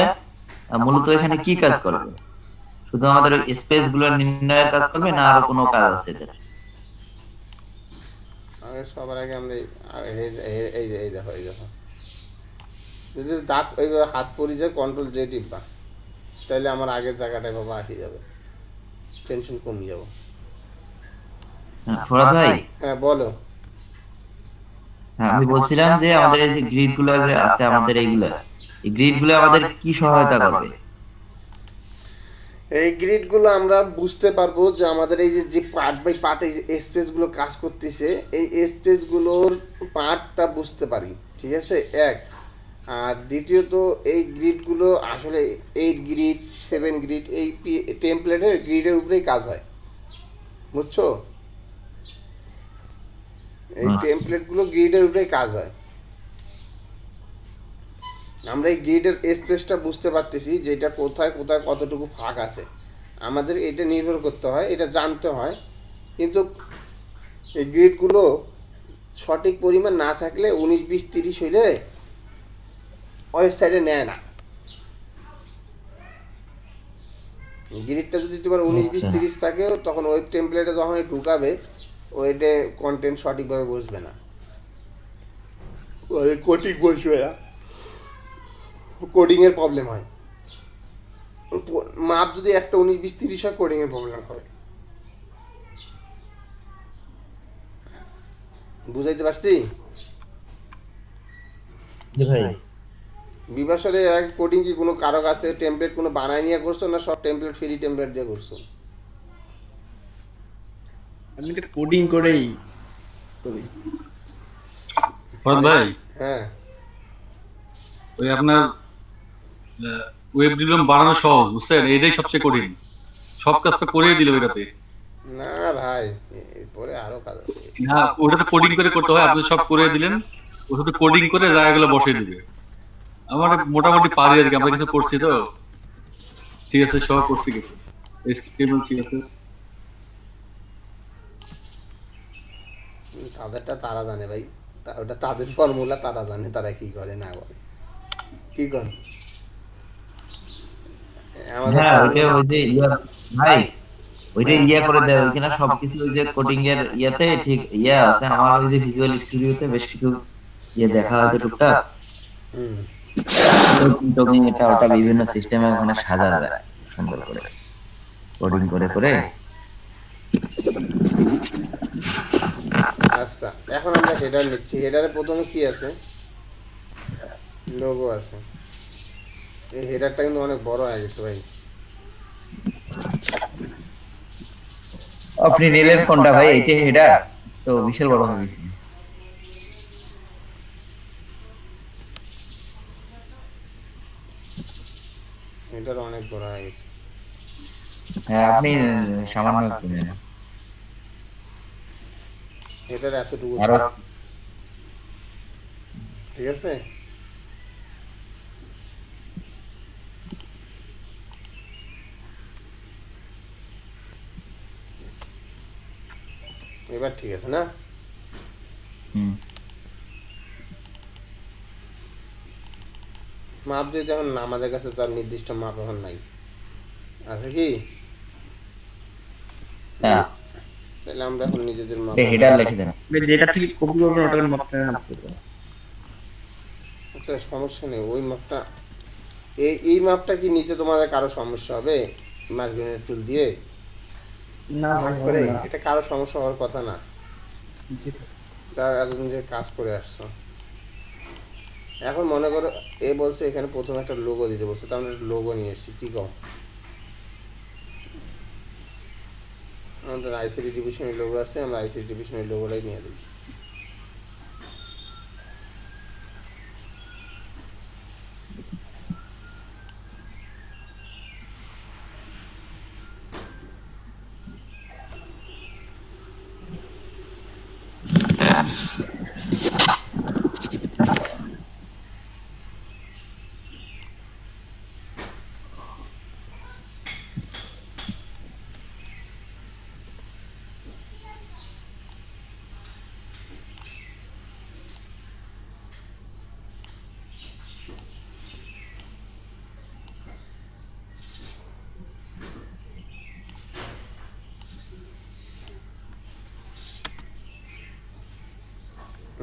S4: মূলত এখানে কি কাজ করবে? শুধু আমাদের স্পেস গুলো নির্ণয়ের কাজ করবে না আরো কোনো কাজ আছে এদের?
S1: আগে সবার আগে আমরা এই দেখো, এই দেখো, যদি দাগ এইভাবে হাত পরি যায় কন্ট্রোল জে টিপবা, তাহলে আমার আগের জায়গাটায় বাবা আসি যাবে, টেনশন কমে যাবো।
S4: ফরাদ ভাই,
S1: হ্যাঁ বলো।
S4: হ্যাঁ আমি বলছিলাম যে আমাদের এই যে গ্রিড গুলো যে আছে আমাদের এইগুলা, এই গ্রিড গুলো আমাদের কি সহায়তা করবে?
S1: এই গ্রিডগুলো আমরা বুঝতে পারবো যে আমাদের এই যে পার্ট বাই পার্ট এই স্পেসগুলো কাজ করতেছে, এই স্পেসগুলোর পার্টটা বুঝতে পারি, ঠিক আছে, এক। আর দ্বিতীয়ত এই গ্রিডগুলো আসলে 8 গ্রিড 7 গ্রিড এই টেমপ্লেটের গ্রিডের উপরেই কাজ হয়, বুঝছো? এই টেমপ্লেটগুলো গ্রিডের উপরেই কাজ হয়। আমরা এই গ্রিডের স্পেসটা বুঝতে পারতেছি যে এটা কোথায় কোথায় কতটুকু ফাঁক আছে, আমাদের এটা নির্ভর করতে হয়, এটা জানতে হয়। কিন্তু এই গ্রিডগুলো সঠিক পরিমাণ না থাকলে 19 20 30 হইলে ওয়েবসাইটে নেয় না। গ্রিডটা যদি তোমার 19 20 30 থাকে, তখন ওয়েব টেমপ্লেটে যখন ঢুকাবে ওইটা কন্টেন্ট সঠিকভাবে বসবে না, ওই কোডিং বসবে না, কোডিংয়ের প্রবলেম হয়। মাপ যদি একটা 19 20 30 হয়, কোডিংয়ের প্রবলেম হবে। বুঝাইতে পারছি?
S4: জি ভাই।
S1: বিভাসরে কোডিং কি কোনো কারো কাছে টেমপ্লেট কোনো বানায় নিয়ে করছো, না সব টেমপ্লেট ফ্রি টেমপ্লেট দিয়ে করছো?
S2: আমি তো কোডিং করেই করি।
S5: ফরাদ ভাই,
S1: হ্যাঁ,
S5: ওই আপনার ওয়েব ডিপ্লোম বানানো সহজ, বুঝছেন? এটাই সবচেয়ে কঠিন। সব কাজ তো করেই দিল এটাতে।
S1: না ভাই, এরপরে আরো কাজ আছে।
S5: না, ওটাতে কোডিং করে করতে হয়, আপনি সব করে দিলেন, ও শুধু কোডিং করে জায়গাগুলো বসিয়ে দিবে। আমার মোটামুটি পারি আর কি, আমরা কিছু করছি তো, সিএসএস সহ করছি কিছু, এইচটিএমএল সিএসএস।
S1: তাদেরটা তারা জানে ভাই, ওটা তাদের ফর্মুলা, তারা জানে তারা কি করে না করে, কি করে আমাদের।
S4: হ্যাঁ ওইটা ওই যে ভাই, ওইটা করে দেয় ওইখানে সবকিছু, ওই যে কোডিং এর ইয়াতে ঠিক আছে। আমার ওই যে ভিজুয়াল স্টুডিওতে বেশ কিছু দেখা হয়তো টুকটাক,
S1: হুম,
S4: টোকিং এটা ওটা বিভিন্ন সিস্টেমে ওখানে সাজা যায় সুন্দর করে কোডিং করে করে।
S1: আচ্ছা, এখন আমরা হেডার নিচ্ছি। হেডারে প্রথমে কি আছে? লোগো আছে। এই হেডারটা কিন্তু অনেক বড় হয়ে গেছে ভাই।
S4: আপনি নিলেন কোনটা ভাই? এইটা হেডার তো বিশাল বড় হয়ে গেছে।
S1: হেডার অনেক বড় হয়ে গেছে।
S4: হ্যাঁ আপনি সামান্য একটু নেন।
S1: হেডার এতটুকু,
S4: আরো
S1: ঠিক আছে। এবার ঠিক আছে না?
S4: হুম।
S1: মাপ দিয়ে যখন আমাদের কাছে তার নির্দিষ্ট মাপ এখন নাই, আছে কি?
S4: হ্যাঁ,
S1: তাহলে আমরা এখন নিজেদের মাপ
S4: হেডার লিখে দেন।
S2: যেটা থেকে কপি করবেন ওটাকে মাপটা নাপতে হবে।
S1: আচ্ছা সমস্যা নেই, ওই মাপটা এই মাপটা কি নিতে তোমাদের কারো সমস্যা হবে? মার্কিনের টুল দিয়ে
S2: না ভাই হবে
S1: করে
S2: না।
S1: এটা কারো সমস্যা হওয়ার কথা না,
S2: জি।
S1: তার এতদিন যে কাজ করে আসছো। এখন মনে করো এ বলছে এখানে প্রথম একটা লোগো দিতে বলছে, তার মানে লোগো নিয়ে এসেছি, কি কম আমাদের আইসিডি ডিভিশনের লোগো আছে, আমরা আইসিডি ডিভিশনের লোগোটাই নিয়ে দিই।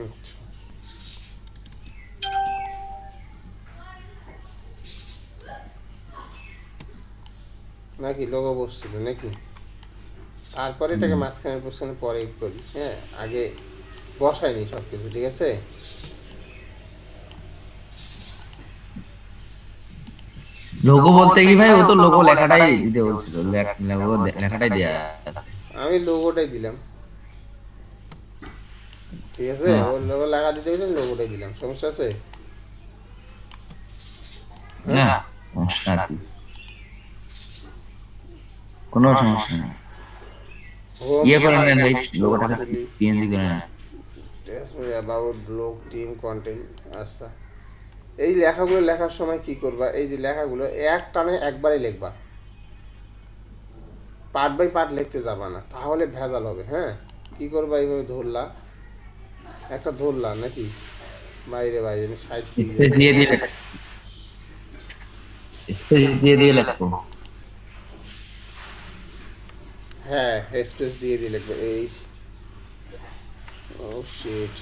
S1: আচ্ছা নাকি লোগো বসছিল নাকি? তারপরে এটাকে মাঝখানে পোস্টানে পরে করি, হ্যাঁ আগে বসাইনি সব কিছু, ঠিক আছে?
S4: লোগো বলতে কি ভাই, ও তো লোগো লেখাটাই দিতে বলছিল, লোগো লেখাটাই দেয়া আছে।
S1: আমি লোগোটাই দিলাম, ঠিক আছে?
S4: হ্যাঁ।
S1: ওর লোগো লাগা দিতে বলছেন, লোগোটাই দিলাম, সমস্যা আছে?
S4: না, সমস্যা কি? কোনো সমস্যা নেই। ইয়ে করে নেন ভাই, লোগোটাকে পিএনজি করে নেন।
S1: About blog team content. আচ্ছা এই লেখাগুলো লেখার সময় কি করবা, এই যে লেখাগুলো এক টানে একবারে লিখবা, পার্ট বাই পার্ট লিখতে যাবা না, তাহলে ভেজাল হবে। হ্যাঁ কি করবা, এইভাবে ধরলা, একটা ধরলা নাকি বাইরে বাইরে সাইড
S4: স্পেস দিয়ে দিয়ে স্পেস দিয়ে দিয়ে লিখবো।
S1: হ্যাঁ স্পেস দিয়ে দিয়ে লিখবে। এই ও শিট,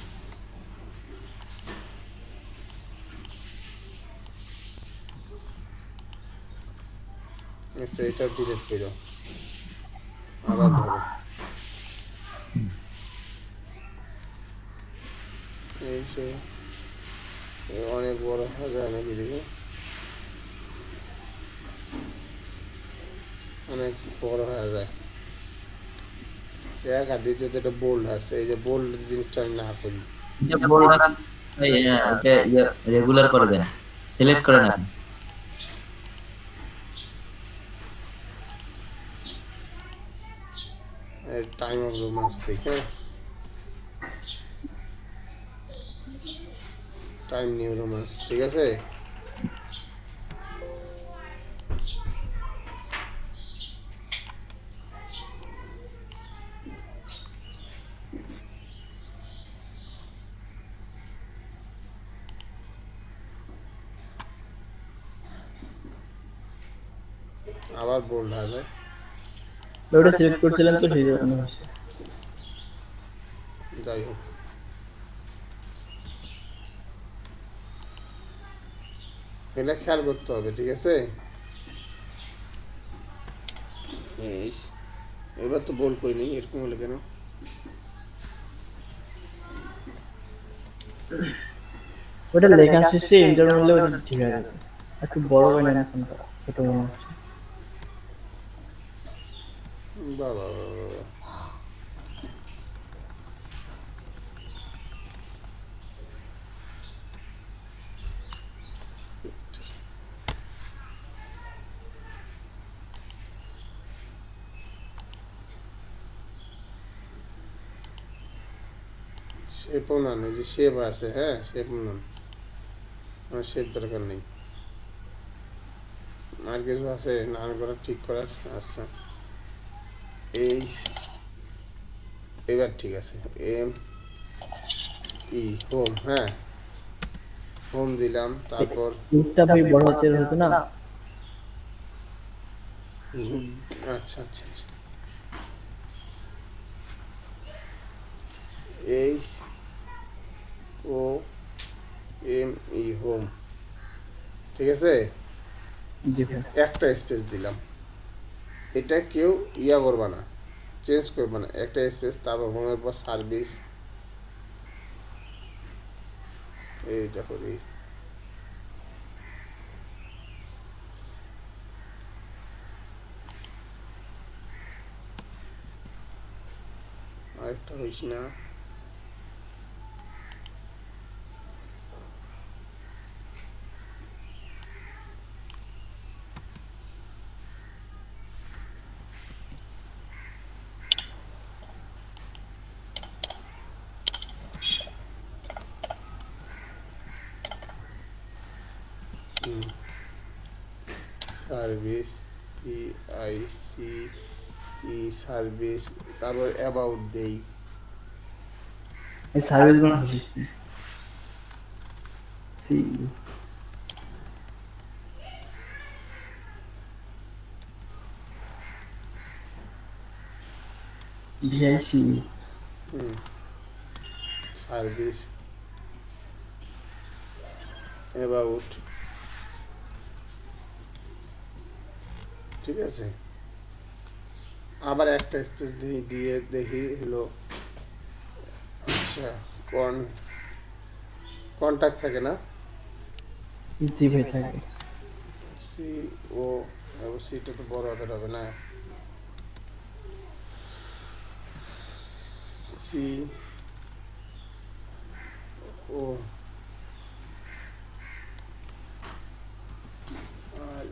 S1: আচ্ছা এটা ডিলিট করো, আবার ধরো, এই সে অনেক বড় হয়ে যায় নাকি দেখি, অনেক বড় হয়ে যায়। এক আর দ্বিতীয়ত এটা বোল্ড আছে, এই যে বোল্ড জিনিসটা আমি না করি,
S4: যে বলটা এই এটা রেগুলার করে দেন, সিলেক্ট করে নেন।
S1: টাইম অফ রোমান্স থেকে, হ্যাঁ টাইম নিউ রোমান্স, ঠিক আছে? আবার বোল্ড হয়ে যায়,
S2: ওটা সিলেক্ট করছিলাম তো সেই জন্য হচ্ছে।
S1: যাই হোক এটা খেয়াল করতে হবে, ঠিক আছে? এবার তো বোল্ড করিনি, এরকম হলে কেন?
S2: ওটা লেখা শেষে ইন্টার হলে ওটা ঠিক আছে, একটু বড় হয় না এখন, ছোট মনে হচ্ছে।
S1: বাবা শেপও না, এই যে শেপ আছে, হ্যাঁ শেপ না, আমার শেপ দরকার নেই, আর কিছু আছে নাম করার ঠিক করার। আচ্ছা এই এবার ঠিক আছে, এম ই হোম, হ্যাঁ হোম দিলাম, তারপর
S2: ইনস্টা ভাই বড় হাতের হতো না?
S1: আচ্ছা আচ্ছা আচ্ছা, H O M E home, ঠিক আছে।
S2: জি ভাই।
S1: একটা স্পেস দিলাম, এটা কেউ ইয়া করবা না, চেঞ্জ করবা না, একটা স্পেস, তারপর হোমের পর সার্ভিস, এইটা করি। আরেকটা হইস না, service P I C E service, তারপর অ্যাবাউট দেই,
S2: এই সার্ভিস গুলো হচ্ছে সি ভিআইসি।
S1: সার্ভিস অ্যাবাউট, ঠিক আছে। আবার একটা স্পেস দিয়ে দেখি হলো, আচ্ছা কন্ট্যাক্ট থাকে না,
S2: জি ভাই থাকে।
S1: সি ও, সিটা তো বড় হাতের হবে না, সি ও আর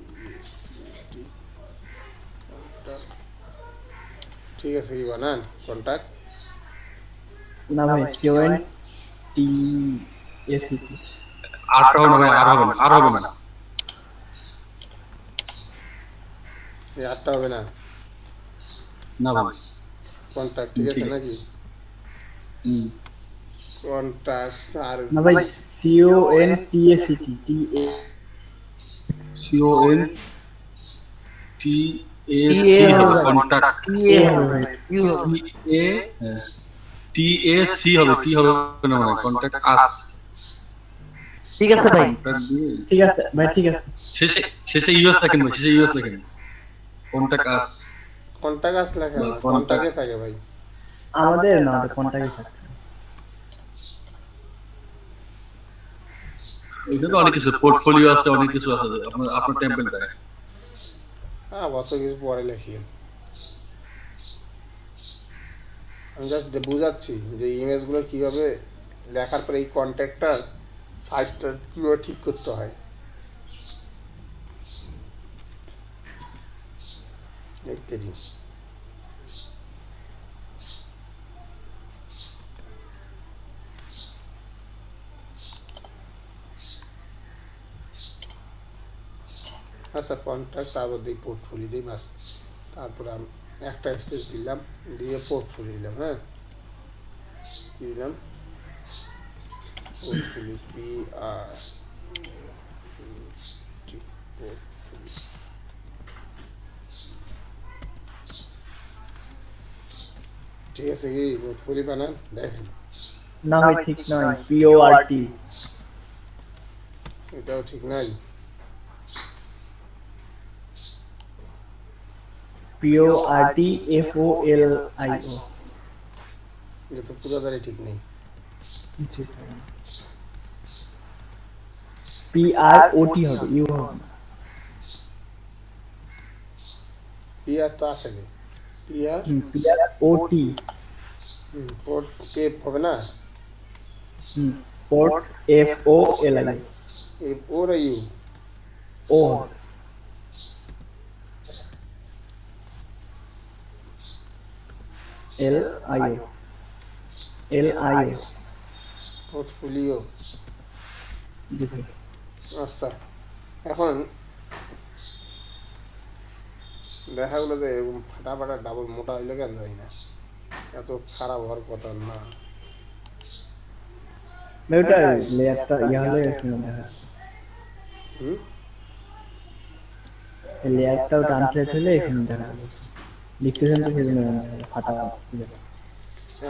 S1: ঠিক আছে, কি বানান কন্ট্যাক্ট,
S2: না ভাই সিওএন টি এসিটি।
S5: আরটা হবে না ভাই, আর হবে না, আর হবে না।
S1: এই আটটা হবে না,
S5: না ভাই,
S1: কন্ট্যাক্ট, ঠিক আছে নাকি, কন্ট্যাক্ট সার্ভিস,
S2: না ভাই সিওএন টি এসিটি টি এ
S5: CON TAC হবে কন্টাক্ট, TAC হবে, T হবে না মানে কন্টাক্ট আস,
S4: ঠিক আছে ভাই।
S5: কন্টাক্ট দিয়ে
S2: ঠিক আছে ভাই, ঠিক আছে।
S5: শেষে শেষে ইউএস লেখেন ভাই, শেষে ইউএস লেখেন, কন্টাক্ট আস।
S1: কন্ট্যাক্ট আস লেখা না, কন্ট্যাক্টে থাকে ভাই।
S2: আমাদের না, আমাদের কন্টাক্টই থাকে।
S5: এটা তো অনেক কিছু পোর্টফোলিও আছে, অনেক কিছু আছে, আপনার আপনার টেম্পলেট আছে।
S1: হ্যাঁ অত কিছু পরে লিখি, আমি জাস্ট বুঝাচ্ছি যে ইমেজগুলো কীভাবে লেখার পরে এই কন্ট্যাক্টটার সাইজটা কীভাবে ঠিক করতে হয়। ইত্যাদি। আচ্ছা কন্ট্যাক্ট, তারপর দিই পোর্টফোলিও দিই, বাস। তারপর আমি একটা স্পেস দিলাম, দিয়ে পোর্টফোলিও দিলাম, হ্যাঁ কী দিলাম, পোর্টফোলিও পি আর ঠিক আছে, কি পোর্টফোলিও বানান দেখেন,
S2: না ভাই ঠিক নয়, পিওআরটি।
S1: এটাও ঠিক নাই,
S2: পিওআরটি এফওএলআইও।
S1: এটা তো পুরোটাই ঠিক নেই।
S2: পিআরওটি হবে, ইউ হবে না।
S1: পি আর তো আছে রে, পি আর
S2: পিআরওটি
S1: পোর্ট কেপ হবে না,
S2: পোর্ট এফওএলআই
S1: ওর ইউ,
S2: ও এলআইও এলআইও।
S1: পোর্টফোলিও।
S2: জি ভাই।
S1: আচ্ছা এখন দেখা গেলো যে এরকম ফাটা ডাবল মোটা হইলে কেন হয় না, এত খারাপ হওয়ার কথা না।
S2: ওটা লেয়ারটা হলে এখানে দেখা
S1: হুম?
S2: লেয়ারটা ট্রান্সলেট হলে এখানে দেখা যাবে লিখতেছেন তো সেজন্য ফাটা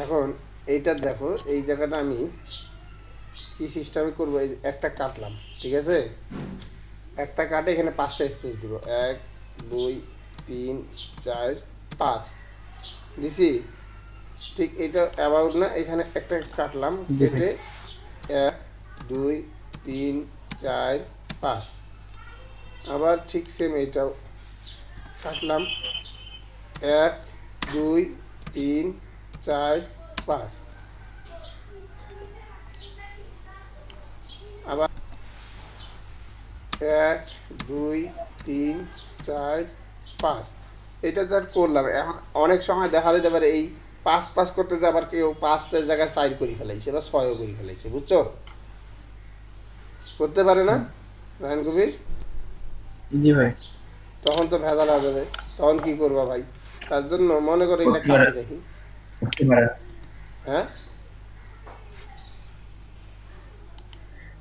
S1: এখন এইটা দেখো, এই জায়গাটা আমি কি সিস্টেমে করবো, এই যে একটা কাটলাম, ঠিক আছে, একটা কাটে এখানে 5টা স্পেস দিব, 1 2 3 4 5 দিছি। ঠিক এটা অ্যাবাউট না, এখানে একটা কাটলাম, কেটে 1 2 3 4 5, আবার ঠিক সেম এইটাও কাটলাম, 1 2 3 4 5, আবার 1 2 3 4 5। এটা তো আর করলাম। এখন অনেক সময় দেখা যেতে পারে এই 5 করতে যাবার কেউ 5টার জায়গায় 4 করে ফেলাইছে বা 6ও করে ফেলাইছে, বুঝছো? করতে পারে না রায়ন কবির?
S2: জি ভাই
S1: তখন তো ভেজাল হয়ে যাবে, তখন কি করবা ভাই? তার জন্য মনে করো এটা কাটে দেখি, হ্যাঁ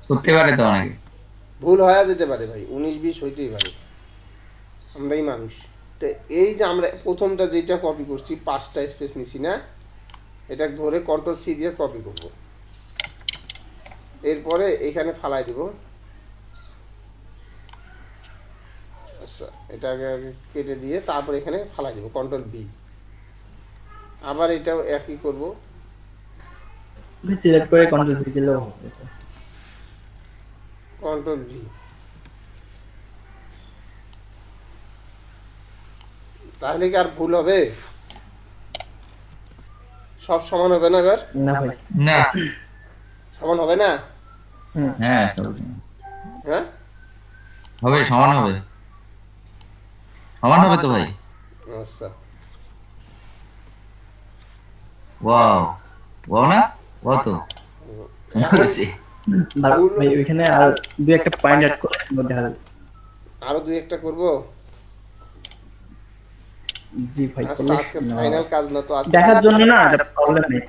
S4: করতে পারে তো অনেকে।
S1: ভুল হয়ে যেতে পারে ভাই, 19-20 হইতেই পারে, আমরাই মানুষ। তো এই যে আমরা প্রথমটা যেটা কপি করছি 5টা স্পেস নিছি না, এটা ধরে Ctrl+C দিয়ে কপি করব, এরপরে এখানে ফালাই দিব। আচ্ছা, এটাকে আগে কেটে দিয়ে তারপর এখানে ফালাই দিব, Ctrl+V। আবার এটাও একই করব,
S2: সিলেক্ট করে কন্ট্রোল ভি দিলেও হবে
S1: Ctrl+V। তাহলে কি আর ভুল হবে? সব সমান হবে না এবার?
S2: না ভাই
S4: না,
S1: সমান হবে না?
S4: হ্যাঁ
S1: হ্যাঁ,
S4: হবে, সমান হবে, সমান হবে তো ভাই।
S1: আচ্ছা,
S4: ওয়াও, ওয়াও না, ওয়াও তো করেছি।
S2: ভাই ওইখানে আর দুই একটা পয়েন্ট অ্যাড করে দেখা যাবে
S1: আরো 2-1টা করব।
S2: জি ভাই
S1: আচ্ছা, আজকে ফাইনাল কাজ না তো, আজকে
S2: দেখার জন্য না, এটা প্রবলেম নেই।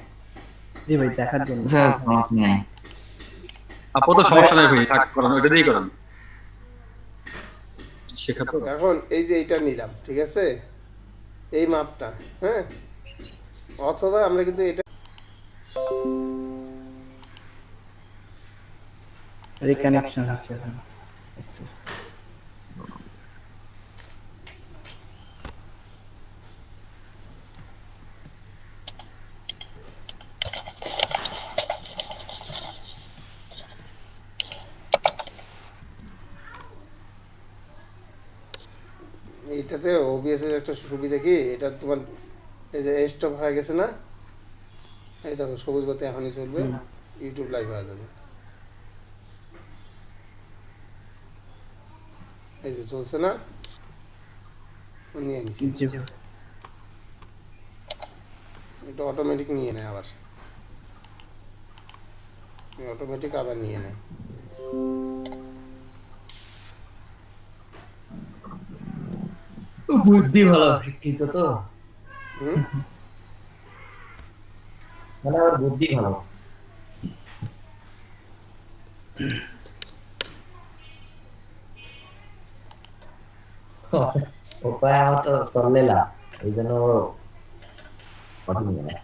S2: জি ভাই দেখার জন্য
S4: স্যার সমস্যা নাই।
S5: আপাতত সমস্যা নাই ভাই, থাক করানো এটা দিয়েই করান, শেখা তো।
S1: এখন এই যে এটা নিলাম, ঠিক আছে, এই মাপটা, হ্যাঁ, অথবা আমরা কিন্তু এটা
S2: রিকানেকশন হচ্ছে এখন আচ্ছা
S1: এইটাতে ওবিএস এর একটা সুবিধা কি, এটা তোমার এই যে স্টপ হয়ে গেছে না, এই দেখো সবুজ বাতি এখনই চলবে, ইউটিউব লাইভ হয়ে যাবে, এই যে চলছে না, নিয়ে নিছি,
S2: জি ভাই
S1: এটা অটোমেটিক নিয়ে নেয়, আবার অটোমেটিক আবার নিয়ে নেয়।
S4: বুদ্ধি ভালো, শিক্ষিত তো,
S1: হুম,
S4: মানে আমার বুদ্ধি ভালো। উপায় আমার তো চললে না, এই জন্য কঠিন মানে।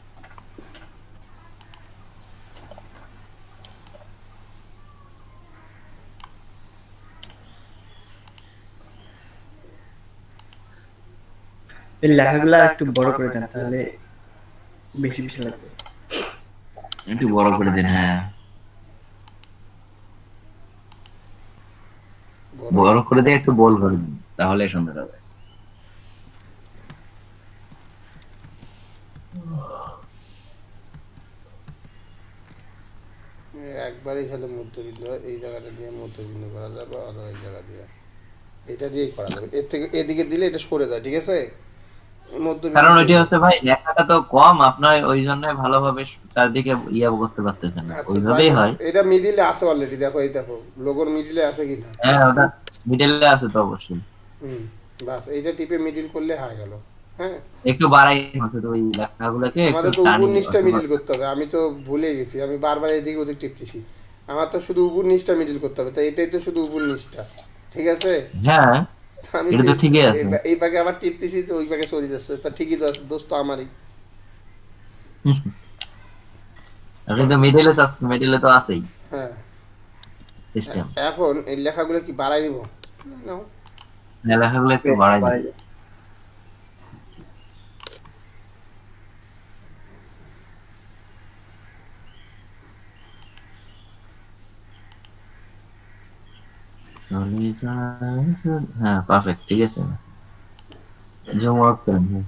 S2: এই লেখাগুলা একটু বড় করে দেন তাহলে বেশি বেশি লাগবে
S4: একটু বড় করে দিন, হ্যাঁ বড় করে দিয়ে একটু বল করে দিন, তাহলে সুন্দর হবে।
S1: একবারই খেলে মধ্যবিন্দু হয়, এই জায়গাটা দিয়ে মধ্যবিন্দু করা যাবে, অথবা এই জায়গা দিয়ে, এটা দিয়েই করা যাবে, এর থেকে এদিকে দিলে এটা সরে যায়, ঠিক আছে,
S4: কারণ
S1: মধ্যবিন্দু।
S4: ওইটা হচ্ছে ভাই লেখাটা তো কম, আপনার ওই জন্য ভালোভাবে চারদিকে ইয়া করতে পারতেছেন না,
S1: আচ্ছা,
S4: ওইভাবেই হয়।
S1: এটা মিডিলে আছে অলরেডি, দেখো এই দেখো লোগোর মিডিলে আছে কিনা,
S4: হ্যাঁ ওটা মিডলে আছে তো অবশ্যই,
S1: হুম, বাস এইটা টিপে মিডিল করলে হয়ে গেল। হ্যাঁ,
S4: একটু বাড়াই হচ্ছে তো ওই লেখাগুলোকে একটু
S1: আমাদের তো
S4: টানি
S1: 19টা মিডিল করতে হবে, আমি তো ভুলে গেছি, আমি বারবার এদিকে ওদিক টিপতেছি। আমার তো শুধু উপর নিচটা মিডিল করতে হবে, তাই এটাই তো শুধু উপর নিচটা, ঠিক আছে?
S4: হ্যাঁ
S1: তা আমি
S4: এটা তো ঠিকই আছে।
S1: এই পাকে আবার টিপতেছি তো ওই পাকে সরে যাচ্ছে, তা ঠিকই তো আছে, দোস্ত আমারই।
S4: আপনি তো মিডলে তো আছেই
S1: হ্যাঁ,
S4: সিস্টেম।
S1: এখন এই লেখাগুলো কি বাড়াই নিব? নাও।
S4: লেখাগুলো একটু বাড়াই দিই।
S2: বাড়াই।
S4: হ্যাঁ পারফেক্ট, ঠিক আছে। জুম আউট করেন। হ্যাঁ।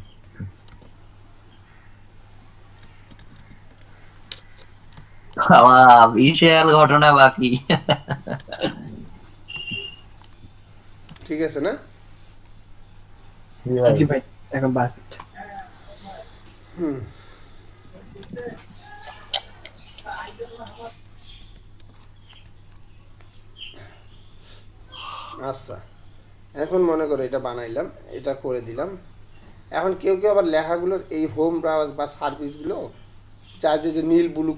S4: বাবা, বিশাল ঘটনা বাকি।
S1: ঠিক আছে না?
S2: জি ভাই, এখন পারফেক্ট।
S1: আচ্ছা, এখন মনে করো এটা বানাইলাম, এটা করে দিলাম। এখন কেউ কেউ আবার লেখাগুলোর এই হোম ব্রাউজ বা সার্ভিসগুলো চায় যে নীল ব্লু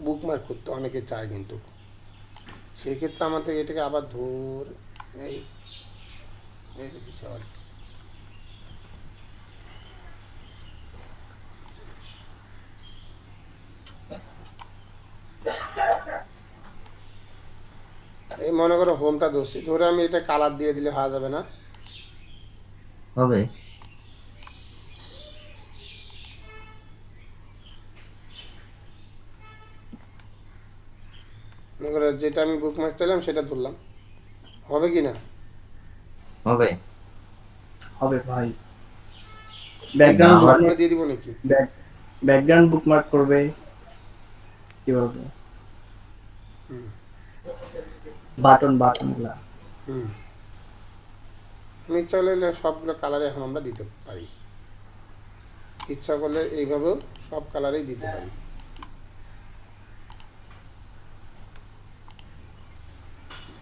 S1: বুকমার্ক করতে, অনেকে চায়, কিন্তু সেই ক্ষেত্রে আমাদের এটাকে আবার এই এই কিছু আবার এই মনে করো হোমটা ধরছি, ধরে আমি এটা কালার দিয়ে দিলে হওয়া যাবে না?
S4: হবে।
S1: মনে করো যেটা আমি বুকমার্ক চাইলাম সেটা ধরলাম, হবে কি না?
S4: হবে।
S2: হবে ভাই। ব্যাকগ্রাউন্ড
S1: শর্টটা দিয়ে দিব নাকি?
S2: ব্যাকগ্রাউন্ড বুকমার্ক করবে কিভাবে? বাটনগুলা
S1: হুম, আমি ইচ্ছা করলে সবগুলো কালারে এখন আমরা দিতে পারি, ইচ্ছা করলে এইভাবেও সব কালারেই দিতে পারি।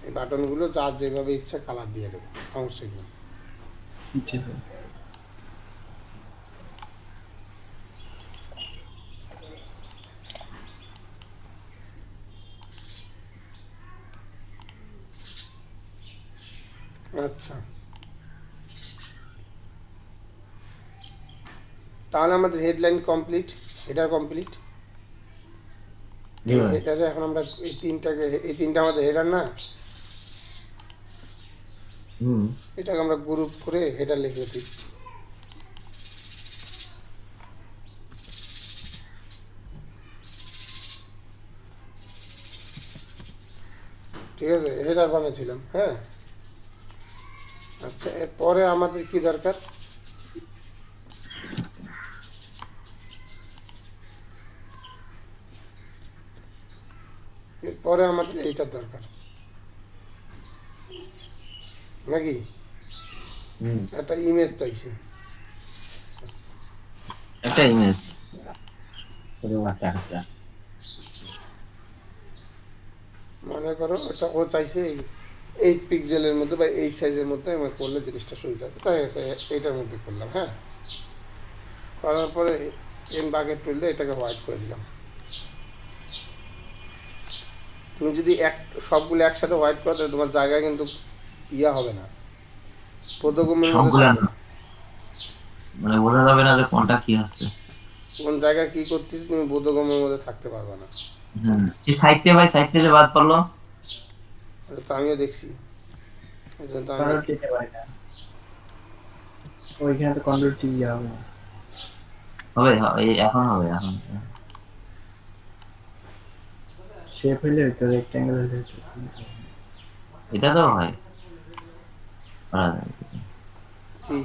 S1: এই বাটনগুলো যার যেভাবে ইচ্ছা কালার দিয়ে দেবো, সমস্যা নেই।
S2: জি ভাই।
S1: আচ্ছা, তাহলে আমাদের হেডলাইন কমপ্লিট, হেডার কমপ্লিট।
S4: জি ভাই।
S1: হেডারে এখন আমরা এই তিনটা আমাদের হেডার না,
S4: হুম।
S1: এটাকে আমরা গ্রুপ করে হেডার লিখে দিই। ঠিক আছে, হেডার বানিয়েছিলাম। হ্যাঁ, আচ্ছা, এরপরে আমাদের কি দরকার? এরপরে আমাদের এইটার দরকার নাকি?
S4: হুম।
S1: একটা ইমেজ চাইছে।
S4: একটা ইমেজ। আচ্ছা আচ্ছা।
S1: মনে করো এটা ও চাইছে 8 পিক্সেলের মধ্যে বা এই সাইজের মধ্যে আমার করলে জিনিসটা সুবিধা হবে, তাই এইটার মধ্যে করলাম। হ্যাঁ, করার পরে এন বাকেট টুল দিয়ে এটাকে হোয়াইট করে দিলাম। তুমি যদি সবগুলো একসাথে হোয়াইট করো তাহলে তোমার জায়গায় কিন্তু ইয়া হবে না, পদগমের মধ্যে
S4: সবগুলা
S1: থাকবে
S4: না।
S1: না।
S4: মানে বোঝা যাবে না যে কোনটা কি হচ্ছে।
S1: কোন জায়গায় কি করতেছি তুমি বোধগমের মধ্যে থাকতে পারবে না।
S4: হুম। এই সাইড থেকে বাদ পড়লো।
S1: এটা তো আমিও দেখছি, এই জন্য তো আমি
S2: কন্ট্রোল টিতে পারি না, ওইখানে তো কন্ট্রোল টি হবে না।
S4: এখন হবে এখন।
S2: শেপ হইলে হইতো, রেক্ট্যাঙ্গেল হইলে হইতো।
S4: এটা তো হয়। করা যায়।
S1: কি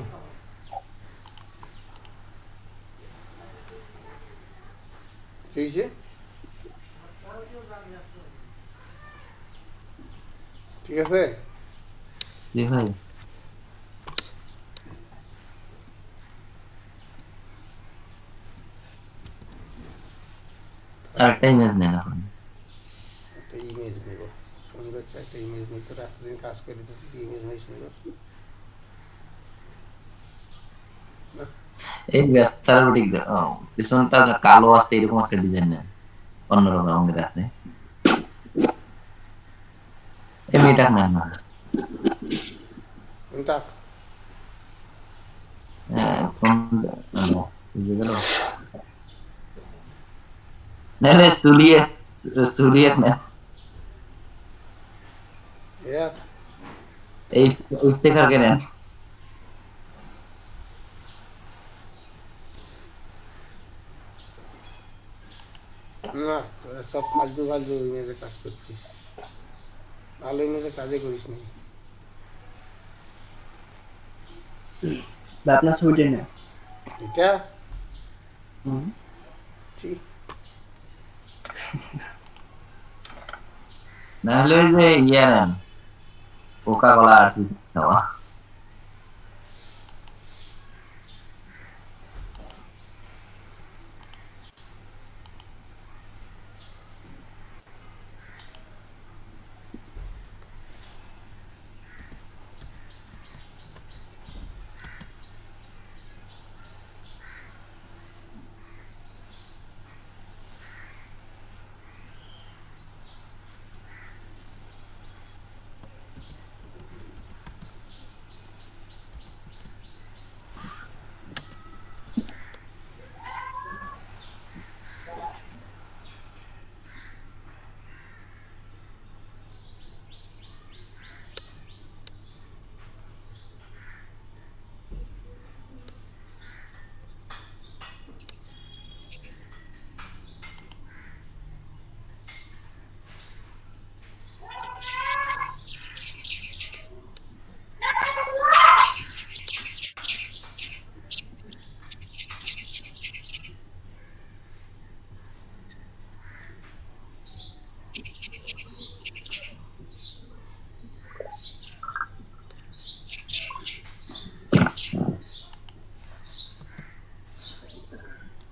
S1: কি হয়েছে? ঠিক আছে,
S4: জি ভাই। আরেকটা ইমেজ নেন এখন।
S1: একটা ইমেজ নেব, সুন্দর একটা ইমেজ নিতে এতদিন কাজ করে দিতেছি, কি ইমেজ নেই সুন্দর।
S4: এই স্যারের পিছনটা কালো আছে, এরকম একটা ডিজাইন নেন, অন্যরকম রঙের আছে। টাক নেন না।
S1: তা
S4: ফোন নাহলে স্টুডিও না,
S1: ইয়া
S4: এই ইফতেখারকে নেন।
S1: না তোরা সব ফালতু ফালতু ইমেজে কাজ করছিস, ভালো ইমেজে কাজে করিস না।
S2: বা আপনার ছবিটা না
S1: এটা ঠিক
S4: নাহলে ওই যে ইয়ে নেন, কোকা কোলা আর কি খাওয়া।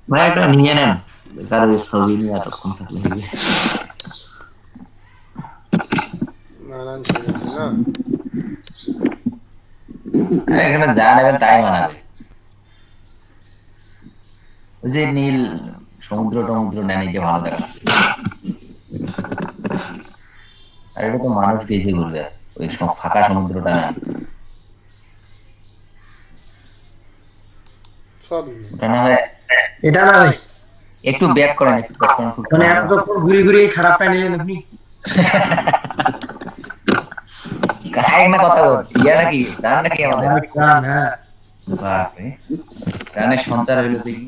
S4: ভাই একটা নিয়ে নেন, বেকার ছবি নিয়ে এতক্ষণ থাকলে হবে।
S1: মানান ঠিক আছে না?
S4: এখানে যা নেবেন তাই মানাবে। ওই যে নীল সমুদ্র টমুদ্র নেন, এটা ভালো দেখাচ্ছে। আর এটা তো মানুষ বেশি ঘুরবে, ওই সব ফাঁকা সমুদ্রটা নেন।
S1: সবই
S4: ওটা না হয়
S7: এটা না ভাই,
S4: একটু ব্যাক করেন, একটু ব্যাক করেন।
S7: মানে এতক্ষণ ঘুরে ঘুরে এই খারাপটা নিলেন আপনি।
S4: কাহিক না কথা বল, ইয়া নাকি দান নাকি আমাদের
S7: প্রাণ, হ্যাঁ
S4: বাপরে, প্রাণের সঞ্চার হইলো দেখি।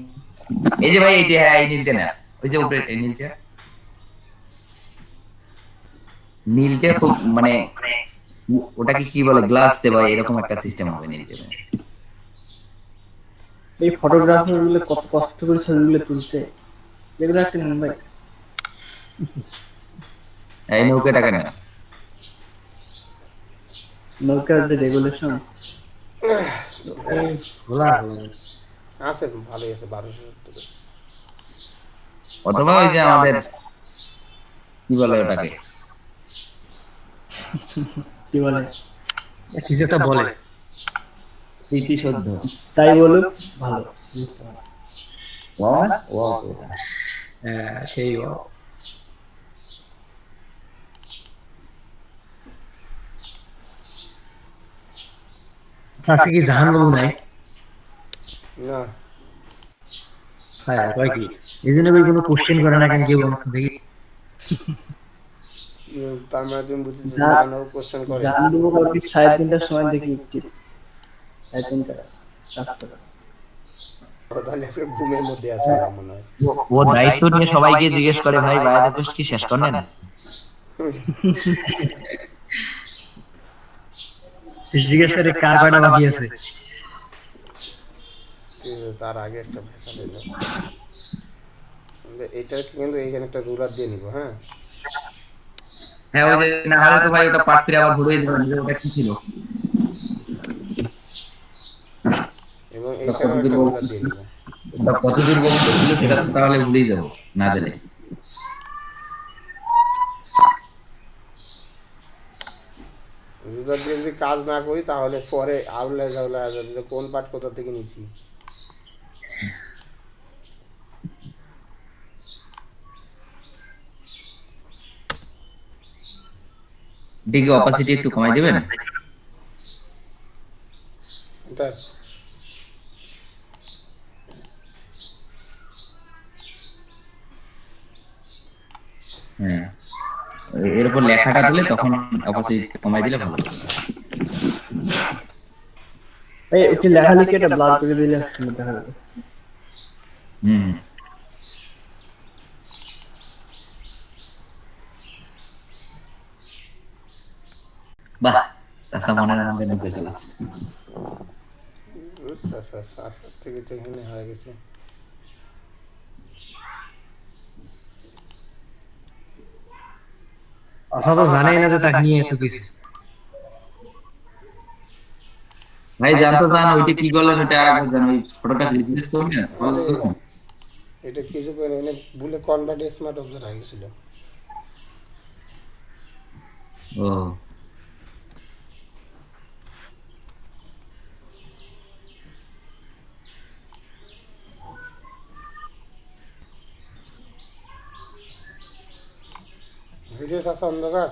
S4: এই যে ভাই এইটা, হ্যাঁ এই নীলটা না, ওই যে উপরে এই নীলটা, নীলটা খুব মানে ওটাকে কি বলে, গ্লাস দেওয়া এরকম একটা সিস্টেম হবে নীলটা।
S2: এই ফটোগ্রাফার গুলো কত কষ্ট করে ছবিগুলো তুলছে, যেগুলো একটা নেন ভাই।
S4: এই নৌকাটাকে না,
S2: নৌকার যে রেগুলেশন
S7: বলা
S1: আছে, ভালোই আছে, 1270 আছে।
S4: অথবা ওই যে আমাদের কি বলে ওটাকে,
S2: কি বলে,
S7: কিছু একটা বলে,
S4: স্মৃতিসৌধ।
S2: তাই বলুক ভালো।
S7: হ্যাঁ সেই আজকে কি জাহান বাবু নাই?
S1: না
S7: হ্যাঁ কয় কি এই জন্য ভাই কোনো কোশ্চেন করে না কেন কেউ আমাকে দেখি।
S1: তার মানে তুমি বুঝেছো
S2: যা-
S1: জানাও কোশ্চেন করে।
S2: জান দেবো কালকে 3:30টার সময় দেখি উঠছি, 3:30 কাজ করে।
S1: ও তাহলে আজকে ঘুমের মধ্যে আছে আমার মনে হয়।
S4: ও দায়িত্ব নিয়ে সবাইকে জিজ্ঞেস করে, ভাই বাইরে পোস্ট কি শেষ করেন না?
S7: জিজ্ঞেস করে কার কয়টা বাকি আছে।
S1: তার আগে একটা ভেসাল এলো, এটা কিন্তু এইখানে একটা রুলার দিয়ে নিব। হ্যাঁ
S4: হ্যাঁ ওই যে না হলে তো ভাই ওটা পাট ফিরে আবার ঘুরে দিবেন যে ওটা কি ছিল।
S1: এবং এইখানে একটা রুলার দিয়ে নিব।
S4: ওটা কতদূর বলতে ছিল সেটা তো তাহলে ভুলেই যাবো না দিলে।
S1: রুলার দিয়ে যদি কাজ না করি তাহলে পরে আউলে যাওয়া যাবে যে কোন পার্ট কোথা থেকে নিছি।
S4: এটাকে অপাসিটি একটু কমাই দিবেন।
S1: এটা
S4: হ্যাঁ, এর উপর লেখাটা দিলে তখন অপাসিটি কমাই দিলে ভালো।
S2: এই একটু লেখালেখি এটা ব্লার করে দিলে সুন্দর দেখা যাবে।
S4: হুম, বাহ, চাচা মনের মধ্যে ঢুকে চলেছে।
S1: আচ্ছা আচ্ছা আচ্ছা ঠিক আছে, এখানে হয়ে গেছে।
S7: আশা তো জানেই না যে তাকে নিয়ে এত কিছু।
S4: ভাই জানতো জান ওইটা কি করলেন, ওইটা আরেকবার জান, ওই ফটোটা রিপ্লেস করবেন।
S1: আরে এটা কিছু করে এনে ভুলে কনভার্ট স্মার্ট অবজার হয়ে গেছিল।
S4: ও
S1: হয়েছে চাচা অন্ধকার?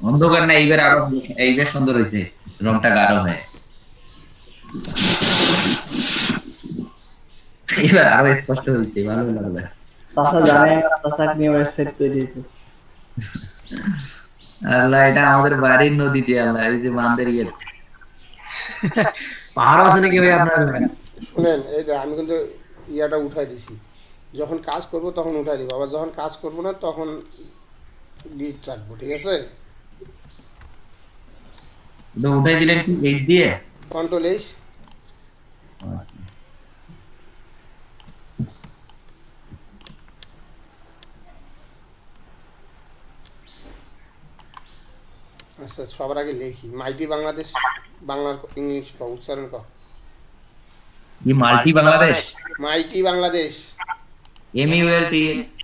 S4: অন্ধকার না, এইবার আরো, এইবার সুন্দর হয়েছে, রংটা গাঢ় হয়, এবার আরো স্পষ্ট হয়েছে, ভালো লাগবে।
S2: চাচা জানে না চাচাকে নিয়ে ওয়েবসাইট তৈরি হইতেছে।
S4: আল্লাহ, এটা আমাদের বাড়ির নদীটি, আল্লাহ, এই যে বাঁধের ইয়ে।
S7: পাহাড় আছে নাকি ভাই আপনার এলাকায়?
S1: শুনেন, এই যে আমি কিন্তু ইয়াটা উঠাই দিছি, যখন কাজ করব তখন উঠাই দিব, আবার যখন কাজ করব না তখন ডিট রাখবো, ঠিক আছে?
S4: তো উঠাই দিলেন কি এইচ দিয়ে?
S1: Control H. আচ্ছা, সবার আগে লিখি মাইটি বাংলাদেশ, বাংলার ইংলিশ ক উচ্চারণ ক।
S4: কি মাল্টি বাংলাদেশ?
S1: মাইটি বাংলাদেশ।
S4: এমইউএলটি,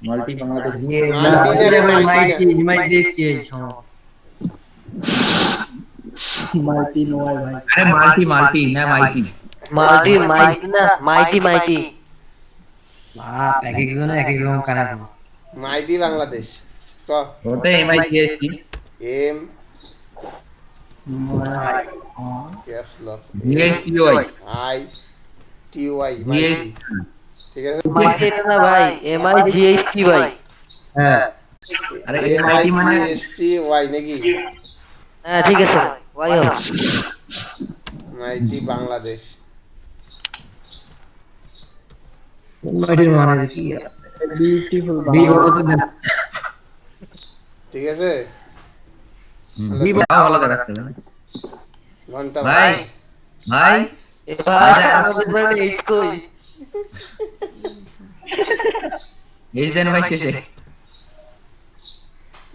S4: মাল্টি বাংলাদেশ দিয়ে।
S1: মাল্টি না রে, মাইটি না।
S2: মাল্টি নয় ভাই,
S4: আরে মাল্টি, মাল্টি না মাইটি।
S8: মাল্টি মাইটি না, মাইটি মাইটি।
S7: বাপ, এক একজনে এক এক রকম কানা।
S1: মাইটি বাংলাদেশ ক।
S4: ওটা MITST,
S1: M caps lock
S4: GSTY,
S1: I T Y mighty, ঠিক আছে?
S8: মাইটি এটা না ভাই, এমআই জিএসটি ভাই।
S7: হ্যাঁ,
S4: আরে
S1: এম আই
S4: এমআইটি মানে
S1: টি এস টি ওয়াই নাকি?
S8: হ্যাঁ ঠিক আছে ভাই, হবে।
S1: মাইটি বাংলাদেশ।
S7: মাইটির মানে কি?
S2: বিউটিফুল
S7: বি বলতে দেন।
S1: ঠিক আছে?
S4: ভালো দেখাচ্ছে
S1: ঘন্টা
S4: ভাই। ভাই
S8: এ ভাই আমাদের ভাই এইচ কই?
S4: এই দেন ভাই শেষে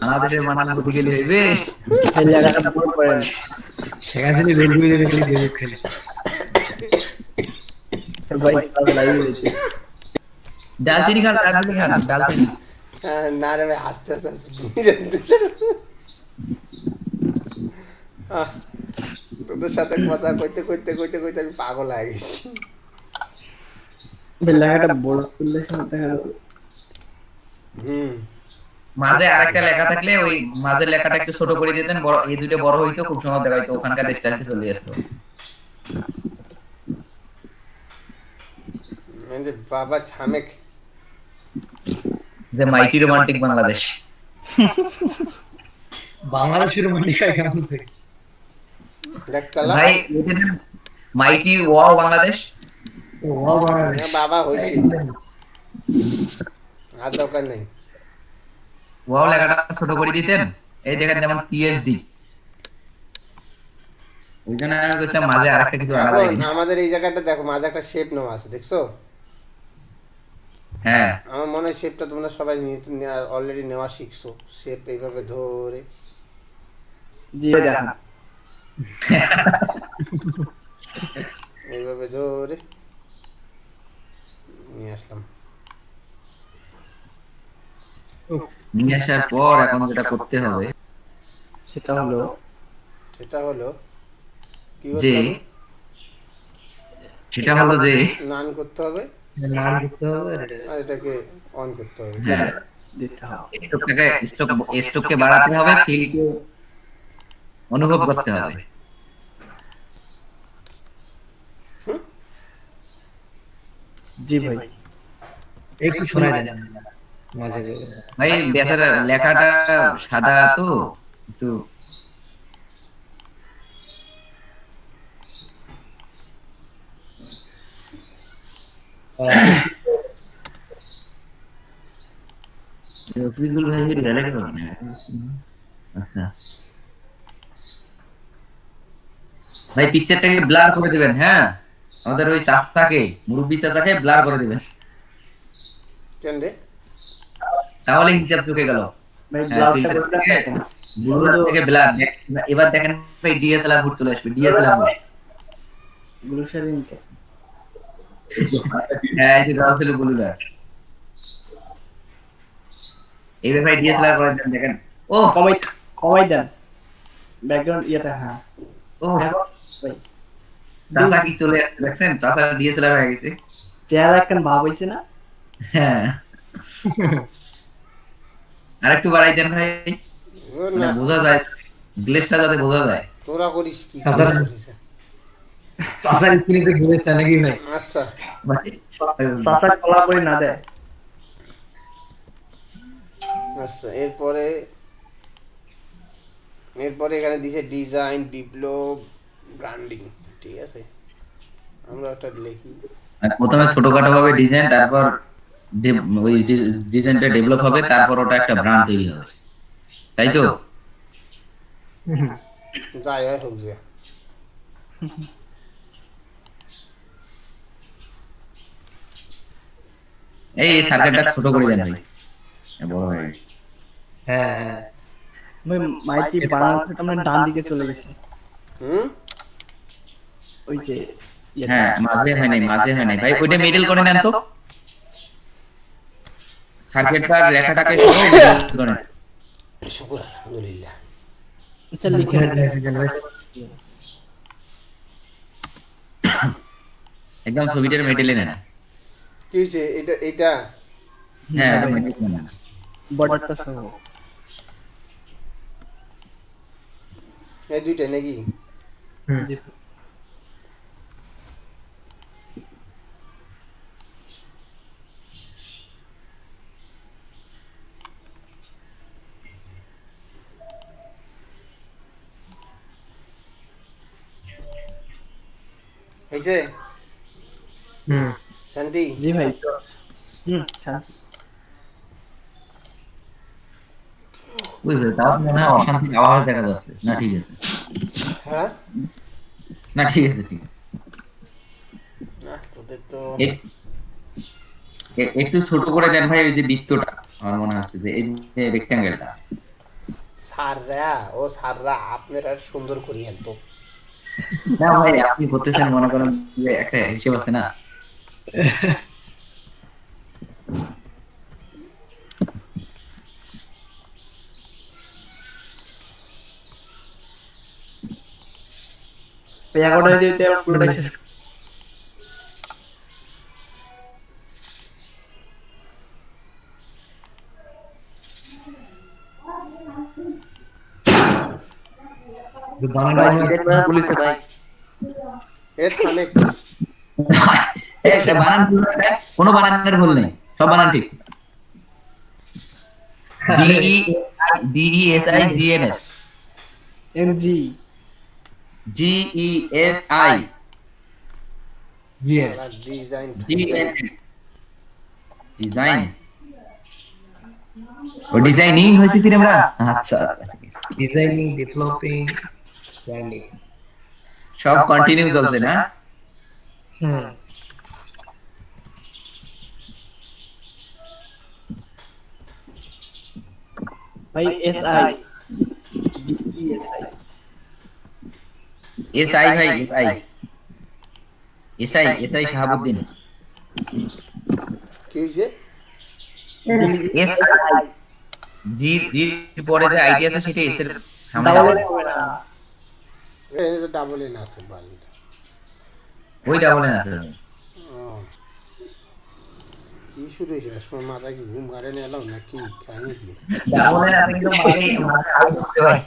S4: আমাদের মানা করতে গেলে হইবে।
S2: এই জায়গাটা পুরো পড়েন।
S7: সেখানে বেল বুঝে দেখলি দেখ খেলে।
S2: ভাই তাহলে লাইভ হইছে।
S4: ডালচিনি খান, ডালচিনি খান, ডালচিনি।
S1: না রে ভাই, আস্তে আস্তে তুমি জানতেছো। তোদের সাথে কথা কইতে কইতে কইতে কইতে আমি পাগল হয়ে গেছি।
S2: এই জায়গাটা বড় করলে দেখা যাবে।
S4: মাঝে আরেকটা লেখা থাকলে ওই মাঝের লেখাটা একটু ছোট করে দিতেন, বড় এই দুটো বড় হইতো, খুব সময় দেখাইতো, ওখানকার ডিসটেন্সে চলে আসতো।
S1: মানে বাবা ছামেক
S4: যে মাইটি রোমান্টিক বাংলাদেশ।
S7: বাংলাদেশের মনিকায় কেমন থেকে?
S1: দেখতালা
S4: ভাই এটা দেন, মাইটি ওয়াও বাংলাদেশ।
S7: ও বাংলাদেশ।
S1: বাবা হইছে, আর দরকার নেই।
S4: ওয়াও লেখাটা ছোট করে দিতেন, এই দেখেন যেমন পিএইচডি, ওই জন্য আমি বলছিলাম মাঝে আরেকটা কিছু আলাদা
S1: এখন
S4: জিনিস।
S1: আমাদের এই জায়গাটা দেখো, মাঝে একটা শেপ নেওয়া আছে, দেখছো?
S4: হ্যাঁ,
S1: আমার মনে হয় শেপটা তোমরা সবাই অলরেডি নেওয়া শিখছো। শেপ এইভাবে ধরে
S2: জি দেখা
S1: এইভাবে ধরে নিয়ে আসলাম।
S4: নিয়ে আসার পর এখন যেটা করতে হবে
S2: সেটা হলো
S1: সেটা হলো কি
S4: যে,
S1: করতে হবে?
S4: সেটা হলো যে
S1: নান করতে হবে
S7: নাম লিখতে হবে।
S1: আর এটাকে অন করতে হবে।
S4: হ্যাঁ,
S2: দিতে হবে।
S4: স্টককে বাড়াতে হবে, ফিলকে অনুভব করতে হবে।
S2: জি ভাই।
S7: একটু শোনাই দেন মাঝে মাঝে।
S4: ভাই বেচারা লেখাটা সাদা তো একটু রফিকুল ভাই লেখা করবেন। আচ্ছা ভাই পিকচারটাকে ব্লার করে দিবেন। হ্যাঁ আমাদের ওই চাচাকে, মুরব্বী চাচাকে ব্লার করে দিবেন,
S1: কেন রে?
S4: তাহলে হিসাব চুকে গেল।
S2: ভাই
S4: হ্যাঁ,
S2: ব্লাউজটা
S4: filter
S2: করে
S4: থেকে
S2: দেখেন।
S4: ব্লু থেকে ব্লার। এবার দেখেন ভাই ডিএসএলআর ফুট চলে আসবে, ডিএসএলআর ফুট।
S2: ব্লু শেডিংটা।
S4: হ্যাঁ এই যে রাউসেল ব্লুলার এই ভাই ডিএসএলআর করে দেন, দেখেন। ও
S2: কমাই দেন ব্যাকগ্রাউন্ড ইয়েটা। হ্যাঁ
S4: ও
S2: ভাই
S4: চাচা কি চলে আসছে দেখছেন, চাচা ডিএসএলআর হয়ে গেছে।
S2: চেহারা একখান ভাব হইছে না?
S4: হ্যাঁ আরেকটু বাড়াই দেন ভাই, মানে বোঝা যায়, গ্লেজটা যাতে বোঝা যায়।
S1: তোরা করিস কি?
S7: চাচার স্ক্রিনে ঘুরেছে নাকি ভাই?
S1: আচ্ছা
S4: ভাই
S2: চাচা কলা করে না দেয়।
S1: আচ্ছা এরপরে এখানে দিছে ডিজাইন, ডেভেলপ, ব্র্যান্ডিং। ঠিক আছে, আমরা একটা লিখি।
S4: আর প্রথমে ছোটখাটো ভাবে ডিজাইন, তারপর ওই ডিজাইনটা ডেভেলপ হবে, তারপর ওটা একটা ব্র্যান্ড তৈরি হবে, তাই তো?
S1: যাই হয় হোক যে।
S4: এই সার্কেলটা ছোট করে দেন ভাই, বড় হয়ে গেছে।
S7: হ্যাঁ হ্যাঁ
S2: ভাই মাইটি বানানোটা আমরা ডান দিকে চলে গেছি। ওই যে
S4: হ্যাঁ মাঝে হয় নাই ভাই, ওইটা মিডল করে নেন তো, সার্কেলটার লেখাটাকে ছোট করে নেন।
S1: শুকর আলহামদুলিল্লাহ।
S2: আচ্ছা লিখে
S4: একদম ছবিটার মিডলে নেন।
S1: কি হইছে? এটা
S4: হ্যাঁ মিডল নেন।
S2: বর্ডারটা সহ।
S1: এই দুইটা নাকি?
S2: জি
S1: হইছে? শান্তি?
S2: জি ভাই। শান্তি।
S4: বুঝলে, তাও মনে হয় অশান্তির আওয়াজ দেখা যাচ্ছে। না ঠিক আছে,
S1: হ্যাঁ
S4: না ঠিক আছে, ঠিক আছে।
S1: না তোদের তো
S4: একটু ছোট করে দেন ভাই ওই যে বৃত্তটা, আমার মনে হচ্ছে যে এই যে রেক্ট্যাঙ্গেলটা।
S1: সাররা আপনারা সুন্দর করিয়েন তো।
S4: না ভাই আপনি করতেছেন, মনে করেন যে একটা হিসেব আছে না।
S2: এগারোটা দিতে পুরোটাই শেষ।
S7: বানানো
S8: পুলিশে ভাই
S1: এ থামে।
S4: একটা বানান ভুল আছে, কোনো বানানের ভুল নেই, সব বানান ঠিক। DESIGNS
S2: MG
S4: GESI
S7: GN
S1: design
S4: design ও ডিজাইনিং হয়েছে কি আমরা? আচ্ছা আচ্ছা,
S7: ডিজাইনিং, ডেভেলপিং, ব্র্যান্ডিং
S4: সব কন্টিনিউ চলছে না?
S2: ভাই SI
S4: এসআই ভাই, এসআই শাহাবুদ্দিন।
S1: কি হইছে?
S4: এসআই জি জি পরে যে আইডি আছে সেটা এস এর সামনে
S2: ডাবল
S4: যাবে।
S2: হবে না।
S1: এই যে ডাবল এন আছে বাল।
S4: ওই ডাবল এন আছে।
S1: কি শুরু হয়েছে? আজকাল মাথা কি ঘুম ঘাড়ে নিয়ে এলাম নাকি খাইনি কি?
S4: ডাবল এন আছে কিন্তু মাঝে আগে হচ্ছে ভাই।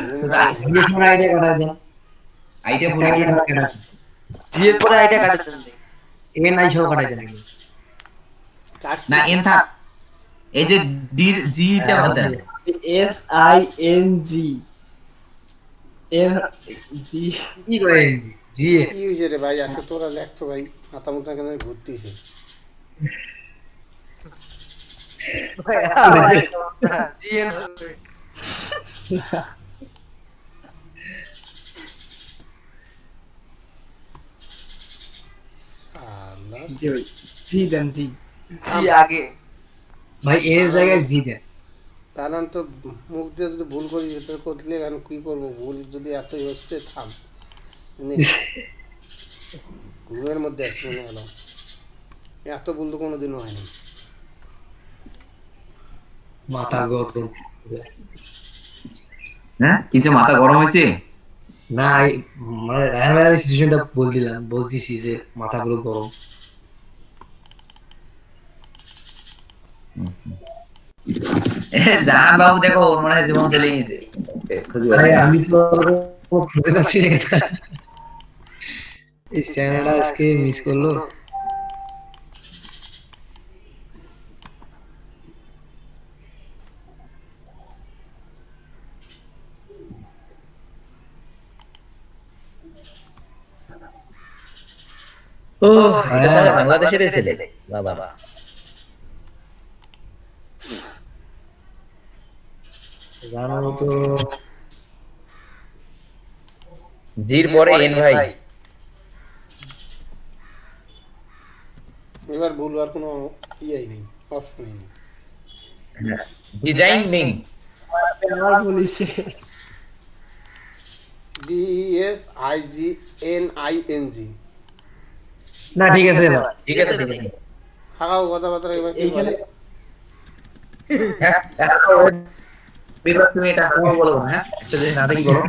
S1: ঘুম
S7: জিএস আইডিয়া কাটা দেন
S4: আইডিয়া ভুল
S7: একটা
S4: করে
S7: কাটা
S8: জি এর পরে আইটা কাটে দেন
S7: এন আই সহ কাটা দেন
S1: কাটছি
S4: না এন থাক এই যে ডি জিটা বাদ দেন
S2: SING এন জি
S7: কি করেন জিএস
S1: কি হয়েছে রে ভাই আজকে তোরা লেখতো ভাই মাথা মুথা কেন ঘুরতেছে
S8: জি এর
S1: আল্লাহ
S2: জি ভাই জি দেন জি
S8: জি আগে
S7: ভাই এর জায়গায় জি দেন
S1: তার নাম তো মুখ দিয়ে যদি ভুল করি তো করলে আমি কি করবো ভুল যদি এতই হচ্ছে থাম ঘুমের মধ্যে আছে মনে হলো এত ভুল তো কোনোদিনও হয়নি
S7: মাথা গরম
S4: হ্যাঁ কিছু মাথা গরম হয়েছে
S7: না মানে রায়হান ভাইয়ের সিচুয়েশনটা বলতেছি যে মাথাগুলো গরম
S4: জাহান বাবু দেখো ওর মনে হয় জীবন চলে গেছে
S7: আরে আমি তো খুঁজে পাচ্ছি না এই চ্যানেলটা আজকে মিস করলো
S4: ও বাংলাদেশের ছেলে বাবা
S7: জানো তো
S4: জির পরে এন ভাই
S1: এবার ভুলবার কোনো ইয়েই নেই অপশনই নেই
S4: ডিজাইন নেই
S2: আমার বলিছে
S1: DESIGNING
S7: না ঠিক আছে না
S4: ঠিক আছে ঠিক আছে
S1: হাগাও কথাবার্তা এবার কি বলে
S4: বিভাগ তুমি এটা হাও বলো না হ্যাঁ যদি না দেখি বলো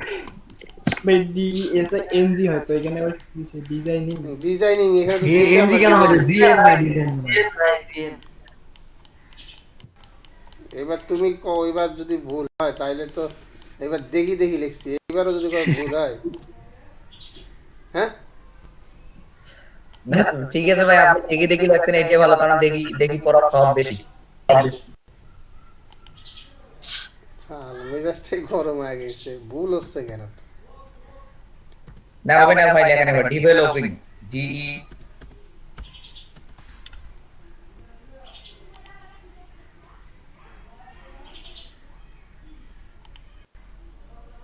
S2: ভাই DSING হয়তো এখানে আবার দিছে ডিজাইনিং
S1: ডিজাইনিং এখানে তো
S7: এনজি কেন হবে জি এর ডিজাইন
S1: এবার তুমি কও এবার যদি ভুল হয় তাহলে তো এবার দেখি দেখি লিখছি এবারও যদি কোনো ভুল হয় হ্যাঁ
S4: ঠিক আছে ভাই আপনি দেখি দেখি লাগছেন এটা ভালো কারণ দেখি দেখি পড়া সব বেশি
S1: মেজাজটাই গরম হয়ে গেছে ভুল হচ্ছে কেন
S4: না হবে না ভাই লেখা নেবে ডেভেলপিং ডিই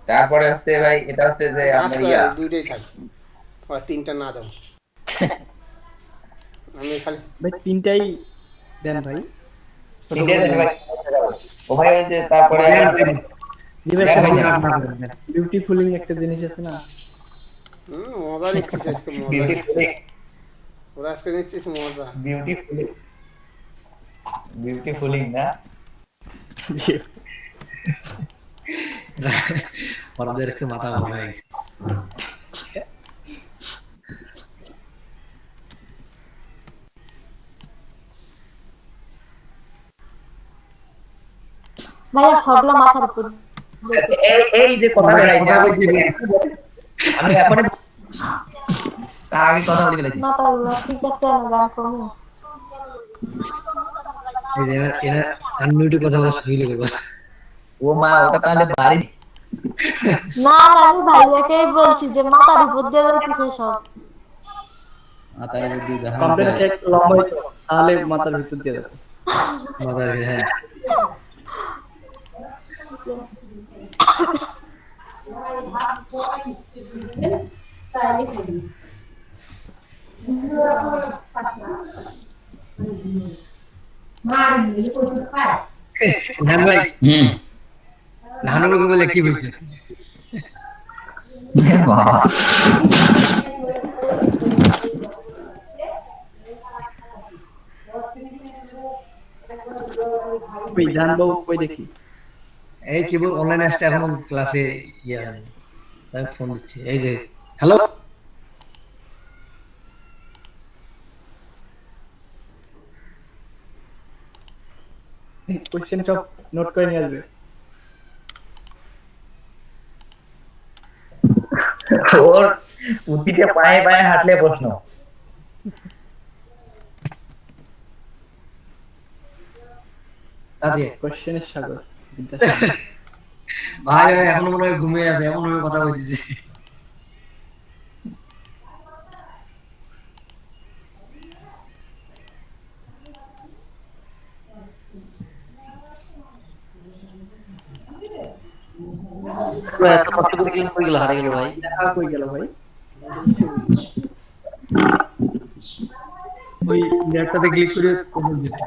S4: তারপরে আসছে ভাই এটা হচ্ছে যে আপনার
S1: আচ্ছা
S4: ইয়া
S1: দুইটাই থাক আর তিনটা না দাও আমি খালি
S2: ভাই তিনটাই দেন ভাই
S4: ঠিক আছে ভাই ও ভাই ওই যে তারপরে
S2: জি ভাই
S4: দেন ভাই,
S2: বিউটিফুলিং একটা জিনিস আছে না
S1: মজা নিচ্ছিস আজকে মজা নিচ্ছিস ওরা আজকে নিচ্ছিস মজা
S4: বিউটিফুলিং না
S7: ওদের কাছে মাথা গরম হয়ে গেছে
S9: ভাইয়া সবলা মাথার উপর
S4: এই যে কথা বেরাইছে আমি এখন তার আগে কথা বলে ফেলেছি
S9: মাথাগুলো ঠিক আছে না গান করবো
S7: এই যে এরা আনমিউটেড কথা বলা শুরু হলো এবার
S4: ও মা ওটা তাহলে বাড়ি
S9: না না আমি ভাইয়াকেই বলছি যে মাথার উপর দিয়ে যাচ্ছে সব
S4: মাথার বুদ্ধি জাহান
S2: কমপ্লেন এক লম্বা হইতো তাহলে মাথার ভিতর দিয়ে যাবে
S7: মাথার হ্যাঁ না ভাই জাহানুকে বলে কি হইছে
S4: বাবা
S2: ওই জানবো ওই দেখি
S7: এই কেবল অনলাইনে আসছে এখনো ক্লাসে ইয়া হয়নি তাই ফোন দিচ্ছি এই যে হ্যালো
S2: কোশ্চেন সব নোট করে নিয়ে আসবে
S4: ওর প্রতিটা পায়ে পায়ে হাঁটলে প্রশ্ন।
S2: কোশ্চেনের সাগর বিদ্যাসাগর।
S7: ভাই ভাই এখনো মনে হয় ঘুমিয়ে আছে, এমন ভাবে কথা বলতেছে।
S8: এত কষ্ট করে ক্লিন করে গেল, হারিয়ে গেল ভাই।
S2: কই গেল ভাই?
S7: ওই ল্যাপটপে ক্লিক করে কমেন্ট দিতে।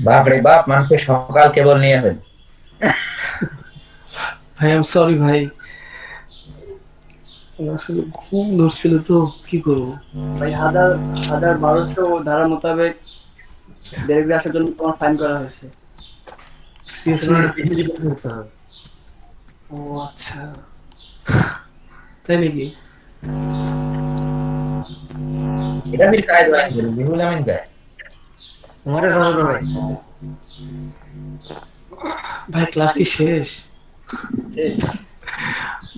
S4: বাপ রে বাপ, মানুষকে সকাল কেবল নিয়ে হল।
S6: ভাই আই এম সরি ভাই, আমার আসলে ঘুম ধরছিল তো, কি করব
S2: ভাই 1200 ধারা মোতাবেক দেরিতে আসার জন্য তোমার ফাইন করা হয়েছে।
S6: সিরিয়াসলি? ও আচ্ছা, তাই নাকি?
S4: এটা भी কায়দ হয় বিহুল আমিন কায়
S7: তোমারে সমঝ ভাই।
S6: ভাই ক্লাস কি শেষ?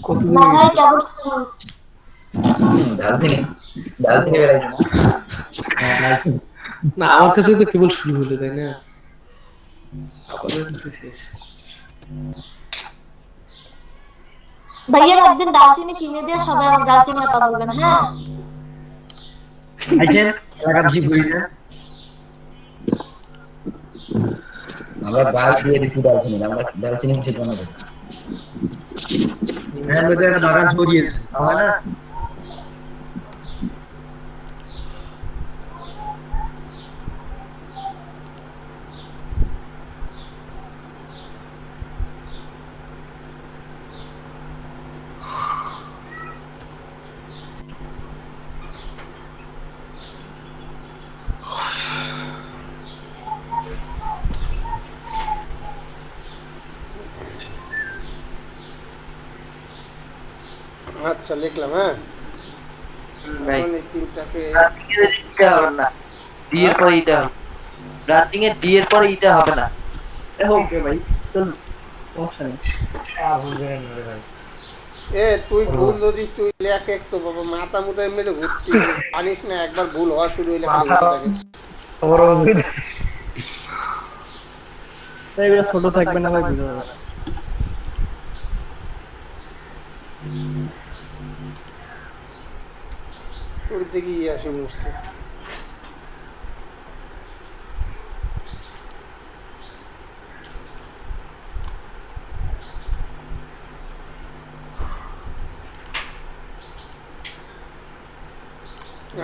S6: কত দূর
S9: না ভাই
S6: গেছে?
S9: কেবল শুরু।
S4: ডালতিনি বেড়াই
S6: না আমার কাছে তো কেবল শুরু হলো, তাই না? আপনাদের কাছে শেষ।
S9: ভাইয়া একদিন দারচিনি কিনে দিয়ে সবাই আমার দারচিনি কথা বলবেন, হ্যাঁ?
S7: আইছেন লাগা জি বুঝিনা।
S4: আমরা বাল দিয়ে দিছি ডালচিনি, আমরা ডালচিনি ঠিক বানাবো।
S7: এর মধ্যে একটা বাগান ছড়িয়ে দিয়েছে, হয় না?
S1: আচ্ছা লিখলাম, হ্যাঁ।
S8: ভাই
S1: এখন এই তিনটাকে
S8: রাতিং এর ইটা হবে না, ডি এর পরে ইটা হবে। রাতিং এর ডি এর পরে ইটা হবে না।
S2: ওকে ভাই, চল সমস্যা নেই।
S1: এ তুই ভুল দিস, তুই লেখ এক তো বাবা, মাথা মুথা এমনি তো ঘুরতি জানিস না, একবার ভুল হওয়া শুরু হইলে খালি হতে থাকে।
S2: তাই এগুলো ছোট থাকবে না ভাই, বুঝতে পারবে।
S1: তোর দিকে আসি মুছছে।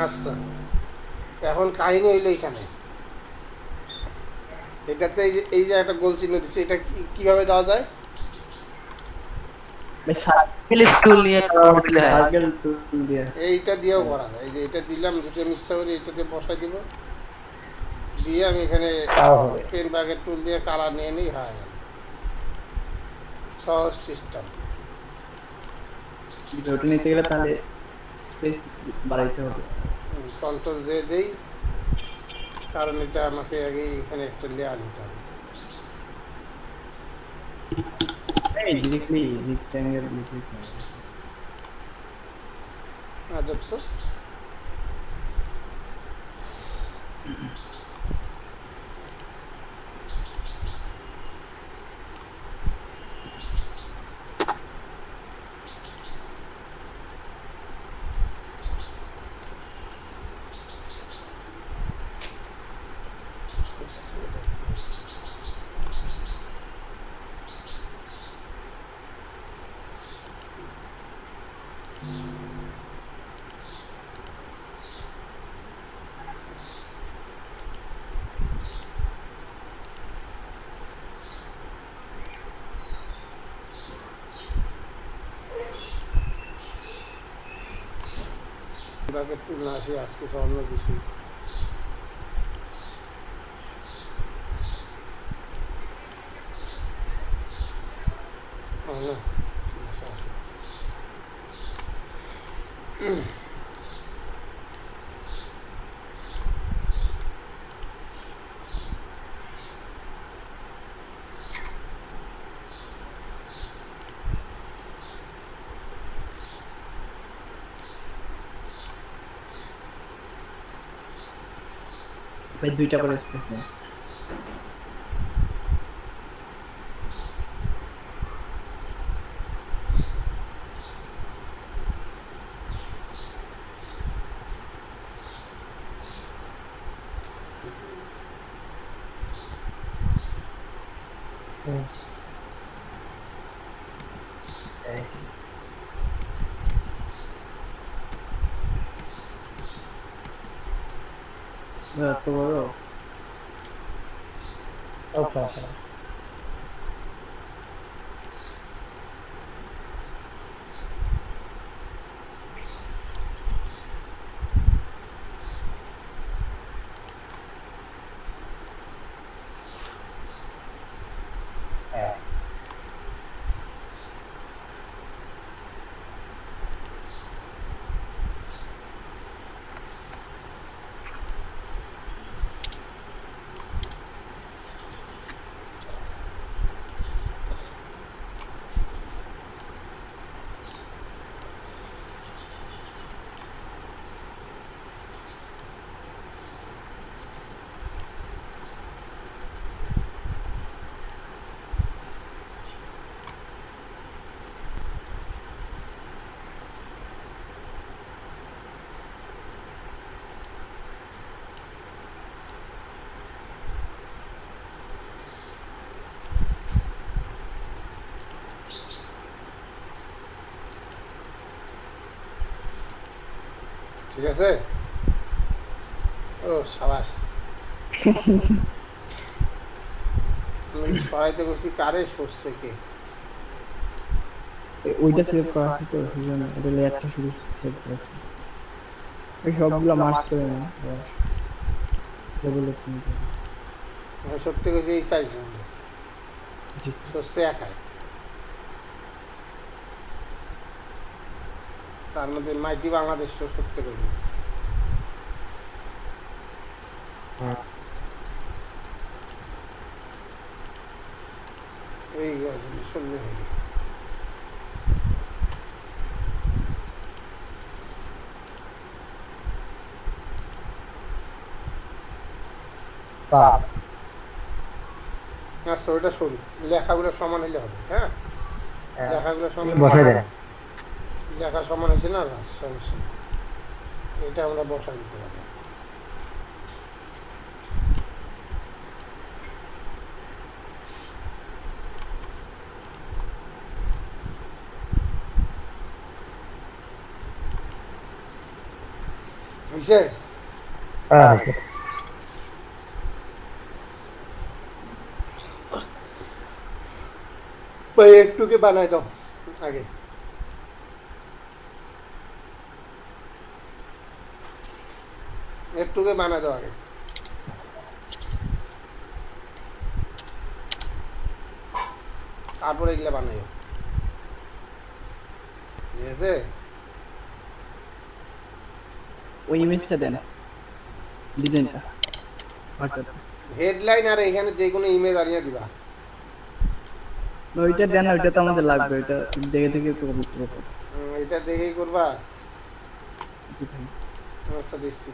S1: আচ্ছা এখন কাহিনী হইলো এখানে, এটাতে এই যে একটা গোল চিহ্ন দিচ্ছে, এটা কিভাবে দেওয়া যায়?
S2: ভাই সার্কেল
S8: স্কুল নিয়ে দিলে হয়।
S2: সার্কেল টুল দিয়ে
S1: এইটা দিয়েও করা যায়। এই যে এটা দিলাম, যদি আমি ইচ্ছা করি এটাতে বসাই দিব, দিয়ে আমি এখানে পেন ব্যাগের টুল দিয়ে কালার নিয়ে নিই, হয়ে গেল। সহজ সিস্টেম।
S2: ওটা নিতে গেলে তাহলে স্পেস বাড়াইতে হবে।
S1: কন্ট্রোল জে দেই, কারণ এটা আমাকে আগে এখানে একটা লেয়ার নিতে হবে।
S2: এই ডিরেক্টলি রেক্ট্যাঙ্গেল লিখে
S1: আজব তো। ব্যাগের টুল না আসে, আসতেছে অন্য কিছু। না
S2: ভাই 2টা করে স্পেস নেই তো বড়
S7: ওকে
S1: ঠিক আছে ও সাবাস আমি সরাইতে বসি কারে সরছে কে
S2: ওইটা সেভ করা আছে তো সেজন্য এটা লেয়ারটা শুধু সেভ করেছে এই সবগুলো মার্জ করে না ডবল ক্লিক
S1: আমি সত্যি কইছি এই সাইজ জন্য
S2: জি
S1: সরছে একাই তার মধ্যে মাইটি বাংলাদেশ তো সত্যি কইছি এই গজল শুনলে হইল আচ্ছা ওইটা সরু লেখাগুলো সমান হইলে হবে হ্যাঁ লেখাগুলো সমান
S7: বসাই দেন
S1: লেখা সমান হয়েছে না সমস্যা নেই। এটা আমরা বসাই দিতে পারবো হয়েছে
S7: হয়েছে
S1: ভাই একটুকে বানাই দাও আগে একটুকে বানাই দাও আগে তারপরে এগুলা বানাইও ঠিক আছে
S2: ওই ইমেজটা দেন ডিজাইনটা হোয়াটসঅ্যাপ
S1: হেডলাইন আর এখানে যে কোনো ইমেজ আনিয়ে দিবা
S2: ওইটা দেন না ওইটা তো আমাদের লাগবে ওইটা দেখে দেখে একটু কপি করব
S1: এটা দেখেই করবা
S2: জি ভাই
S1: আচ্ছা দিচ্ছি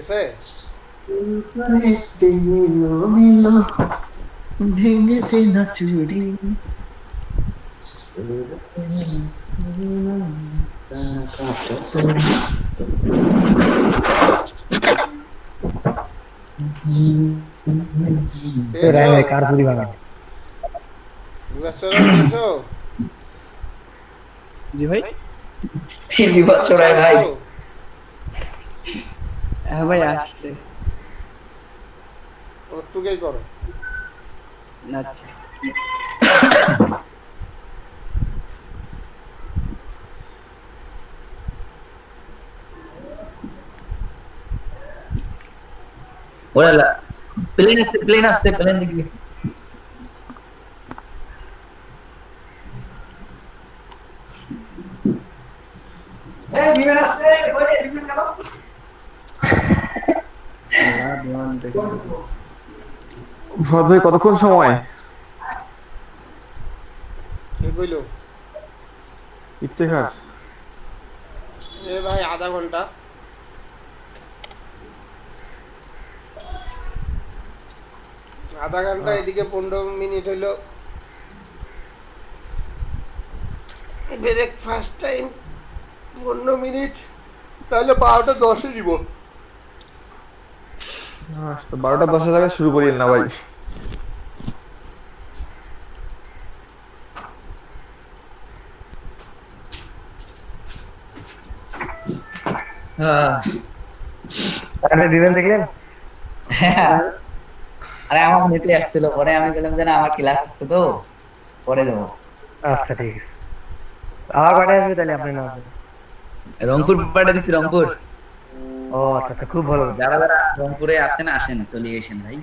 S1: গেছে?
S4: ভেঙেছে না চুরি
S7: কার চুরি বানানো?
S1: পেয়েছো?
S2: জি ভাই।
S4: 3 বছর ভাই।
S2: হ্যাঁ ভাই আসছে।
S1: ওটুকুই করো।
S2: আচ্ছা
S4: ওরা প্লেন আসছে প্লেন দেখি
S10: ভাই কতক্ষণ সময়?
S1: কি কইলো?
S10: ইফতেখার
S1: এ ভাই আধা ঘন্টা। আধা ঘন্টা, এদিকে 15 মিনিট হইলো ব্রেকফাস্ট টাইম, 15 মিনিট, তাহলে 12:10 দিব।
S10: 12:10 জায়গায় শুরু করি না ভাই।
S7: বিমান দেখলেন?
S4: আরে আমার নিতে আসছিল, পরে আমি বললাম যে না আমার ক্লাস আছে তো পরে যাবো।
S7: আচ্ছা ঠিক আছে, আবার কয়টা আসবে তাহলে আপনি? না
S4: রংপুর পাঠিয়ে দিচ্ছি, রংপুর।
S7: ও আচ্ছা আচ্ছা, খুব ভালো।
S4: যারা যারা রংপুরে আসেন আসেন, চলে গেছেন ভাই।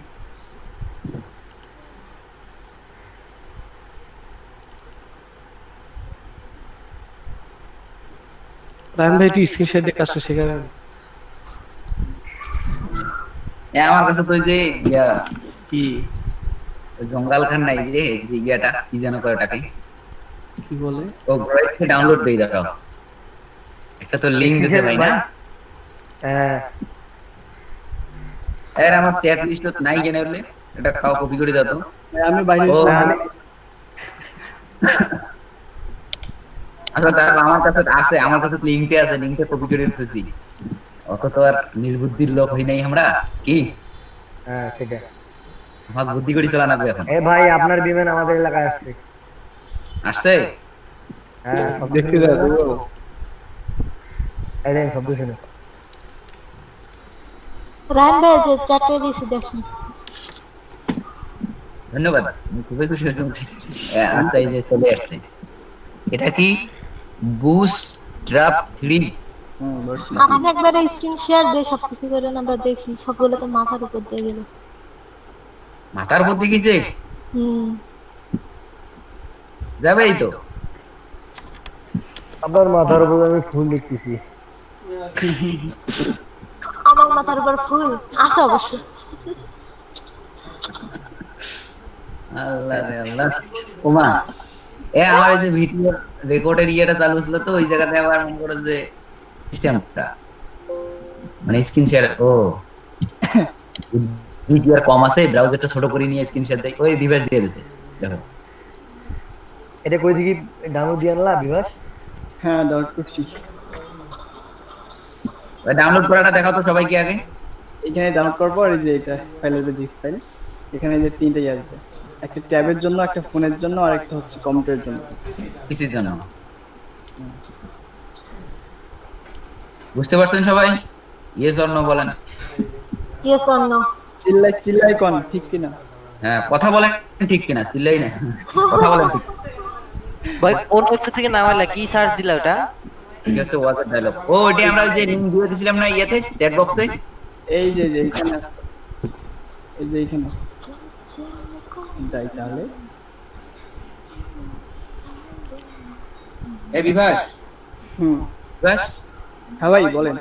S6: রায়ন ভাই একটু স্ক্রিনশট দিয়ে কাজটা শেখাবেন?
S4: আমার কাছে তো যে কি জঙ্গল খান নাই যে ইয়াটা কি যেন করে ওটাকে
S6: কি বলে?
S4: ও গ্রাইডে ডাউনলোড দেই দাও, একটা তো লিংক দিছে ভাই না?
S7: হ্যাঁ
S4: এর আমার চ্যাট লিস্টে নাই কেন বলে এটা কাও কপি করে দাও তো।
S2: আমি বাইরে
S4: আচ্ছা তাহলে আমার কাছে আছে, আমার কাছে লিংকে আছে, লিংকটা কপি করে দিতেছি। অত তো আর নির্বুদ্ধির লোক হই নাই আমরা কি?
S7: হ্যাঁ সেটা
S4: আমার বুদ্ধি করে চালানো লাগবে এখন।
S7: এ ভাই আপনার বিমান আমাদের এলাকায় আসছে।
S4: আসছে?
S7: হ্যাঁ
S6: দেখতে যাও তো।
S7: এই দেন শব্দ শুনে।
S9: রায়ন ভাই যে চ্যাটে দিছি দেখুন।
S4: ধন্যবাদ, আমি খুবই খুশি হয়েছি। আচ্ছা এই যে চলে আসছে, এটা কি বুস্ট ড্রাফট 3?
S9: আমি একবার স্ক্রিন শেয়ার দিয়ে সবকিছু করে আমরা দেখি, সবগুলো তো মাথার উপর দিয়ে গেল।
S4: মাথার উপর দিয়ে গেছে? যাবেই তো।
S7: আপনার মাথার উপর আমি ফুল দেখতেছি।
S9: আমার মাথার উপর ফুল আছে অবশ্য।
S4: আল্লাহ রে আল্লাহ। ওমা আমার এই যে ভিডিও রেকর্ডের ইয়েটা চালু ছিল তো ওই জায়গাতে আবার মনে করো যে সিস্টেমটা মানে স্ক্রিন শেয়ার। ও ভিডিও কম আছে, ব্রাউজারটা ছোট করে নিয়ে স্ক্রিন শেয়ার দেই, ওই ডিভাইস দিয়ে দিয়েছে। দেখো
S7: এটা কই থেকে ডাউনলোড দিয়ে আনলা বিভাস?
S2: হ্যাঁ ডাউনলোড করছি।
S4: ওই ডাউনলোড করাটা দেখাও তো সবাইকে আগে।
S2: এখানে ডাউনলোড করার পর এই যে এটা ফাইলের জিপ ফাইল, এখানে যে তিনটেই আসবে, একটা ট্যাবের জন্য, একটা ফোনের জন্য, আর একটা হচ্ছে কম্পিউটারের জন্য।
S4: কিসের জন্য বুঝতে পারছেন সবাই? ইয়েস অর নো বলেন।
S9: Yes or no.
S2: চিল্লাই কোন ঠিক কিনা?
S4: হ্যাঁ কথা বলেন ঠিক কিনা, চিল্লাই না, কথা বলেন ঠিক।
S8: ভাই কোন ওয়েবসাইট থেকে নামাইলা, কি সার্চ দিলা ওটা?
S4: ঠিক আছে ওয়াজের ডায়লগ। ও ওইটা আমরা যে লিংক দিয়ে দিয়েছিলাম না ইয়েতে চ্যাট বক্সে,
S2: এই যে এখানে আছে, এই যে এখানে যাই তাহলে।
S4: এই বিভাস, বিভাস
S2: হ্যাঁ ভাই বলেন।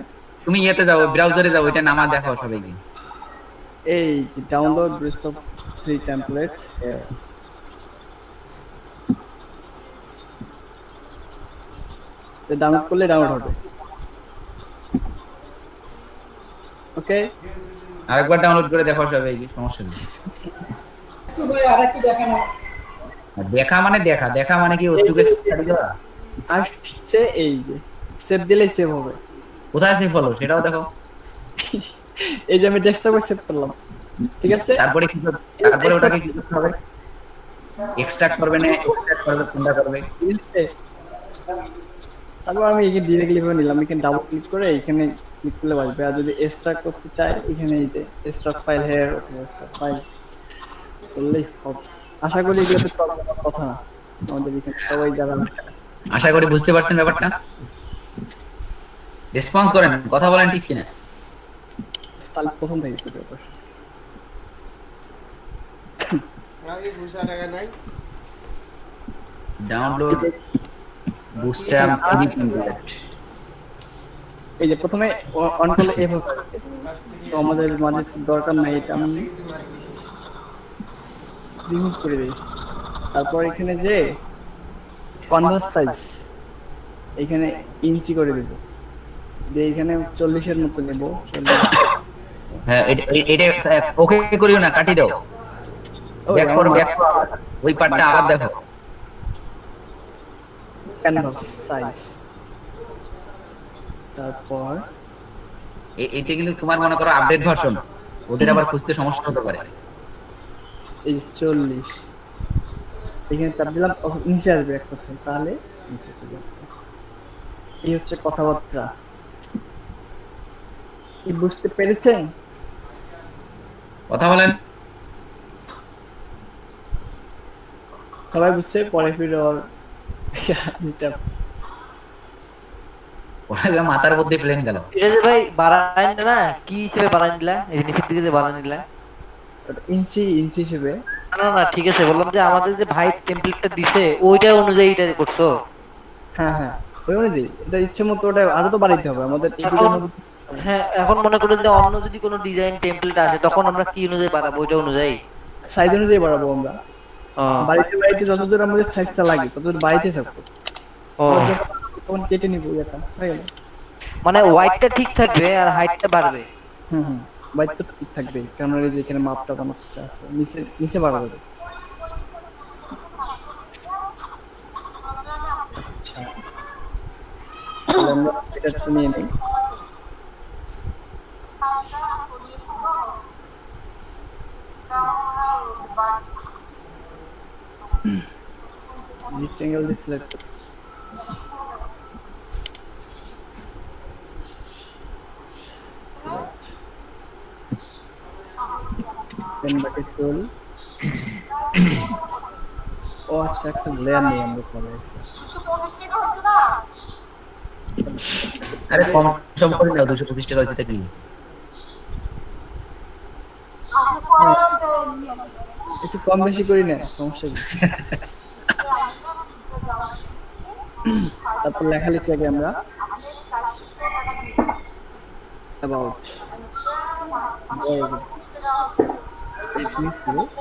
S4: তুমি ইয়েতে যাও, ব্রাউজারে যাও, এটা নামা দেখাও সবাইকে।
S2: এই যে download best of 3 templates. Download করলে ডাউনলোড হবে। ওকে
S4: আরেকবার ডাউনলোড করে দেখো সবাই, কি সমস্যা নেই। দেখা মানে দেখা মানে কি ওটুকু ছাড়ি দেওয়া?
S2: আসছে এই যে সেভ দিলেই সেভ হবে।
S4: কোথায় সেভ হলো সেটাও দেখো।
S2: এই যে আমি ডেস্কটপে সেভ করলাম, ঠিক আছে।
S4: তারপরে কি তারপরে ওটাকে কি করতে হবে? এক্সট্রাক্ট করবে না এক্সট্রাক্ট করবে কোনটা করবে?
S2: তারপর আমি এখানে ডিরেক্টলি ভাবে নিলাম, এখানে ডাবল ক্লিক করে এখানে ক্লিক করলে আসবে। আর যদি এক্সট্রাক্ট করতে চাই এখানে এই যে এক্সট্রাক্ট ফাইল হেয়ার অথবা এক্সট্রাক্ট ফাইল করলেই হবে। আশা করি এগুলো তো প্রবলেম কথা না, আমাদের এখানে সবাই যারা
S4: আশা করি বুঝতে পারছেন ব্যাপারটা। রেসপন্স করেন, কথা বলেন ঠিক কিনা।
S2: তাহলে প্রথম থেকে করতে হবে।
S1: আগে ঘুষা টাকা নাই।
S4: ডাউনলোড বুস্ট্র্যাপ 3.0।
S2: এই যে প্রথমে অন করলে এভ হবে, তো আমাদের মাঝে দরকার নাই, এটা আমি রিমুভ করে দিই। তারপর এখানে যে কনভার্স সাইজ এখানে ইঞ্চি করে দেব, যে এখানে 40 এর মতো নেব। 40
S4: হ্যাঁ এটা ওকে করিও না, কাটি দাও। ব্যাক করো ওই পার্টটা আবার দেখো।
S2: ক্যানভাস সাইজ, তারপর
S4: এটা কিন্তু তোমার মনে করো আপডেট ভার্সন, ওদের আবার খুঁজতে সমস্যা হতে পারে।
S2: এই 40 এখানে চাপ দিলাম, নিচে আসবে এক কথায়, তাহলে নিচে চলে আসবে। এই হচ্ছে কথাবার্তা, কি বুঝতে পেরেছেন?
S4: কথা বলেন।
S2: সবাই বুঝছে? পরে ফিরে আর এটা
S4: ওরা মাথার মধ্যে প্লেন গেল।
S8: এটা যে ভাই বাড়াই না, কি হিসেবে বাড়াই নিলা? এই যে নিচের দিকে যে বাড়াই নিলা,
S2: ইঞ্চি হিসেবে।
S8: না না ঠিক আছে, বললাম যে আমাদের যে ভাই টেমপ্লেটটা দিছে ওইটা অনুযায়ী এটা করছো।
S2: হ্যাঁ হ্যাঁ ওই অনুযায়ী এটা ইচ্ছে মতো ওটা আরো তো বাড়াইতে হবে আমাদের।
S8: হ্যাঁ এখন মনে করো যে অন্য যদি কোনো ডিজাইন টেমপ্লেট আসে তখন আমরা কি অনুযায়ী বাড়াবো? ওইটা অনুযায়ী
S2: সাইজ অনুযায়ী বাড়াবো আমরা। বাড়িতে যতদূর আমাদের সাইজটা লাগে ততদূর বাড়িতে থাকবো। তখন কেটে নিবো, এটা হয়ে গেল।
S8: মানে ওয়াইডটা ঠিক থাকবে আর হাইটটা বাড়বে।
S2: বাইট তো ঠিক থাকবে, কারণ এই যে এখানে মাপটা বানাতে আছে, নিচে নিচে বাড়াবো। আচ্ছা আমরা এটা নিয়ে নেই। rectangle is selected. Select. Then bucket tool. ও আচ্ছা একটা লেয়ার নেই আমরা পরে।
S4: আরে কম সম করে নাও, 225 টাকা হইতে কি
S2: একটু কম বেশি করি না, সমস্যা কি। তারপর লেখালেখি আগে আমরা about